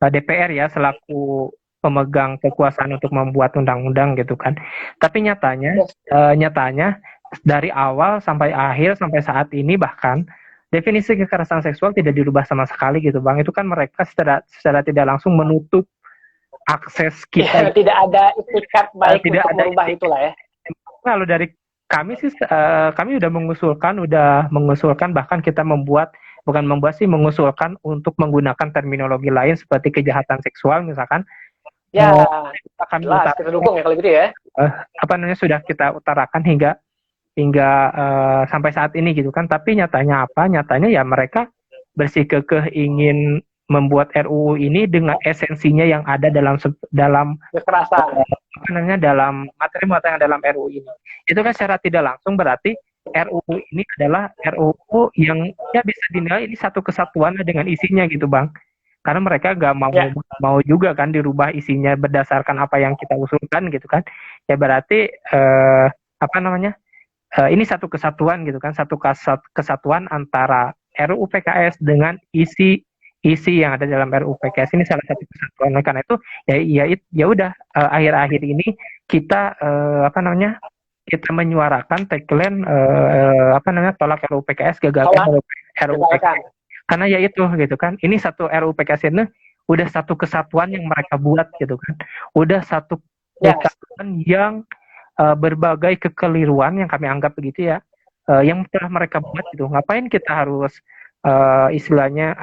DPR ya selaku pemegang kekuasaan untuk membuat undang-undang gitu kan. Tapi nyatanya dari awal sampai akhir sampai saat ini bahkan definisi kekerasan seksual tidak dirubah sama sekali gitu Bang. Itu kan mereka secara tidak langsung menutup akses kita. Tidak ada itikat baik tidak untuk merubah itulah ya. Kalau dari kami sih kami udah mengusulkan bahkan kita mengusulkan untuk menggunakan terminologi lain seperti kejahatan seksual misalkan. Ya, kita dukung ya kalau gitu ya. Sudah kita utarakan hingga sampai saat ini gitu kan. Tapi nyatanya ya mereka bersikukuh ingin membuat RUU ini dengan esensinya yang ada dalam kekerasan. Dalam materi muatan yang dalam RUU ini. Itu kan secara tidak langsung berarti RUU ini adalah RUU yang ya bisa dinilai ini satu kesatuan dengan isinya gitu Bang. Karena mereka nggak mau juga kan dirubah isinya berdasarkan apa yang kita usulkan gitu kan. Ya berarti ini satu kesatuan gitu kan, satu kesatuan antara RUU PKS dengan isi yang ada dalam RUU PKS ini salah satu kesatuan. Nah, karena itu ya udah akhir-akhir ini kita kita menyuarakan tagline tolak RUU PKS, gagalkan RUU PKS. Karena ya itu gitu kan, ini satu RUU PKS ini udah satu kesatuan yang mereka buat gitu kan, udah satu kesatuan yang berbagai kekeliruan yang kami anggap begitu ya, yang telah mereka buat gitu. Ngapain kita harus istilahnya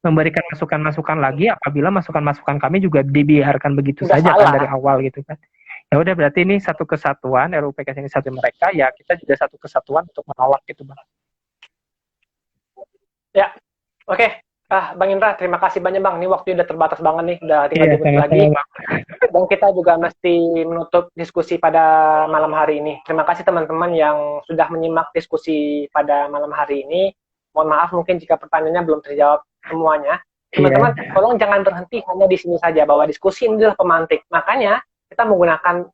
memberikan masukan-masukan lagi apabila masukan-masukan kami juga dibiarkan begitu saja kan dari awal gitu kan. Ya udah berarti ini satu kesatuan, RUU PKS ini satu mereka, ya kita juga satu kesatuan untuk menolak itu Bang. Ya, oke. Bang Indra, terima kasih banyak Bang. Ini waktu udah terbatas banget nih, udah tinggal 2 menit lagi. Dan kita juga mesti menutup diskusi pada malam hari ini. Terima kasih teman-teman yang sudah menyimak diskusi pada malam hari ini. Mohon maaf mungkin jika pertanyaannya belum terjawab semuanya. Teman-teman, tolong jangan berhenti hanya di sini saja, bahwa diskusi ini adalah pemantik. Makanya kita menggunakan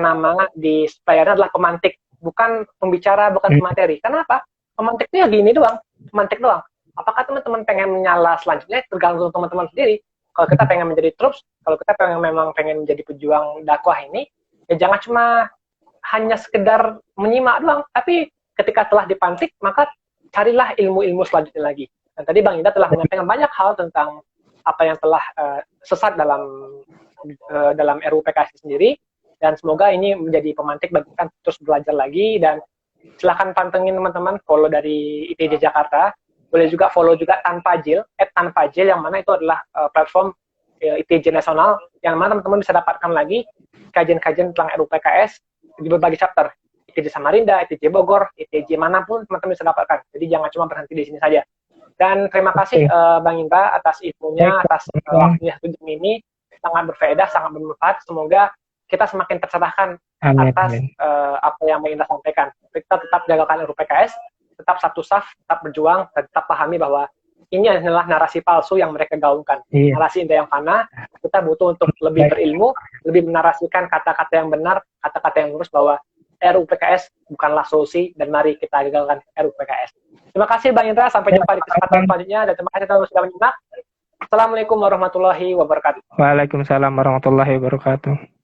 nama di layarnya adalah pemantik, bukan pembicara, bukan pemateri. Kenapa? Pemantik itu ya gini doang, pemantik doang. Apakah teman-teman pengen menyala selanjutnya? Tergantung teman-teman sendiri. Kalau kita pengen menjadi troops, kalau kita memang pengen menjadi pejuang dakwah ini, ya jangan cuma hanya sekedar menyimak doang, tapi ketika telah dipantik, maka carilah ilmu-ilmu selanjutnya lagi. Dan tadi Bang Indah telah menyampaikan banyak hal tentang apa yang telah sesat dalam RUU PKS sendiri, dan semoga ini menjadi pemantik bagi kita terus belajar lagi. Dan silahkan pantengin teman-teman, follow dari ITJ Jakarta, boleh juga follow juga @tanpajil, yang mana itu adalah platform ITJ nasional, yang mana teman-teman bisa dapatkan lagi kajian-kajian tentang RUU PKS di berbagai chapter, ITJ Samarinda, ITJ Bogor, ITJ manapun teman-teman bisa dapatkan. Jadi jangan cuma berhenti di sini saja. Dan terima kasih Bang Indra atas ilmunya, atas waktunya ini, sangat berfaedah, sangat bermanfaat. Semoga kita semakin tercerahkan atas apa yang Bang Indra sampaikan. Kita tetap jagalkan RUU PKS, tetap satu saf, tetap berjuang, dan tetap pahami bahwa ini adalah narasi palsu yang mereka gaungkan. Narasi indah yang fana. Kita butuh untuk lebih berilmu, lebih menarasikan kata-kata yang benar, kata-kata yang lurus, bahwa RUU PKS bukanlah solusi, dan mari kita gagalkan RUU PKS. Terima kasih Bang Indra, sampai jumpa di kesempatan selanjutnya, dan terima kasih telah sudah menyimak. Assalamualaikum warahmatullahi wabarakatuh. Waalaikumsalam warahmatullahi wabarakatuh.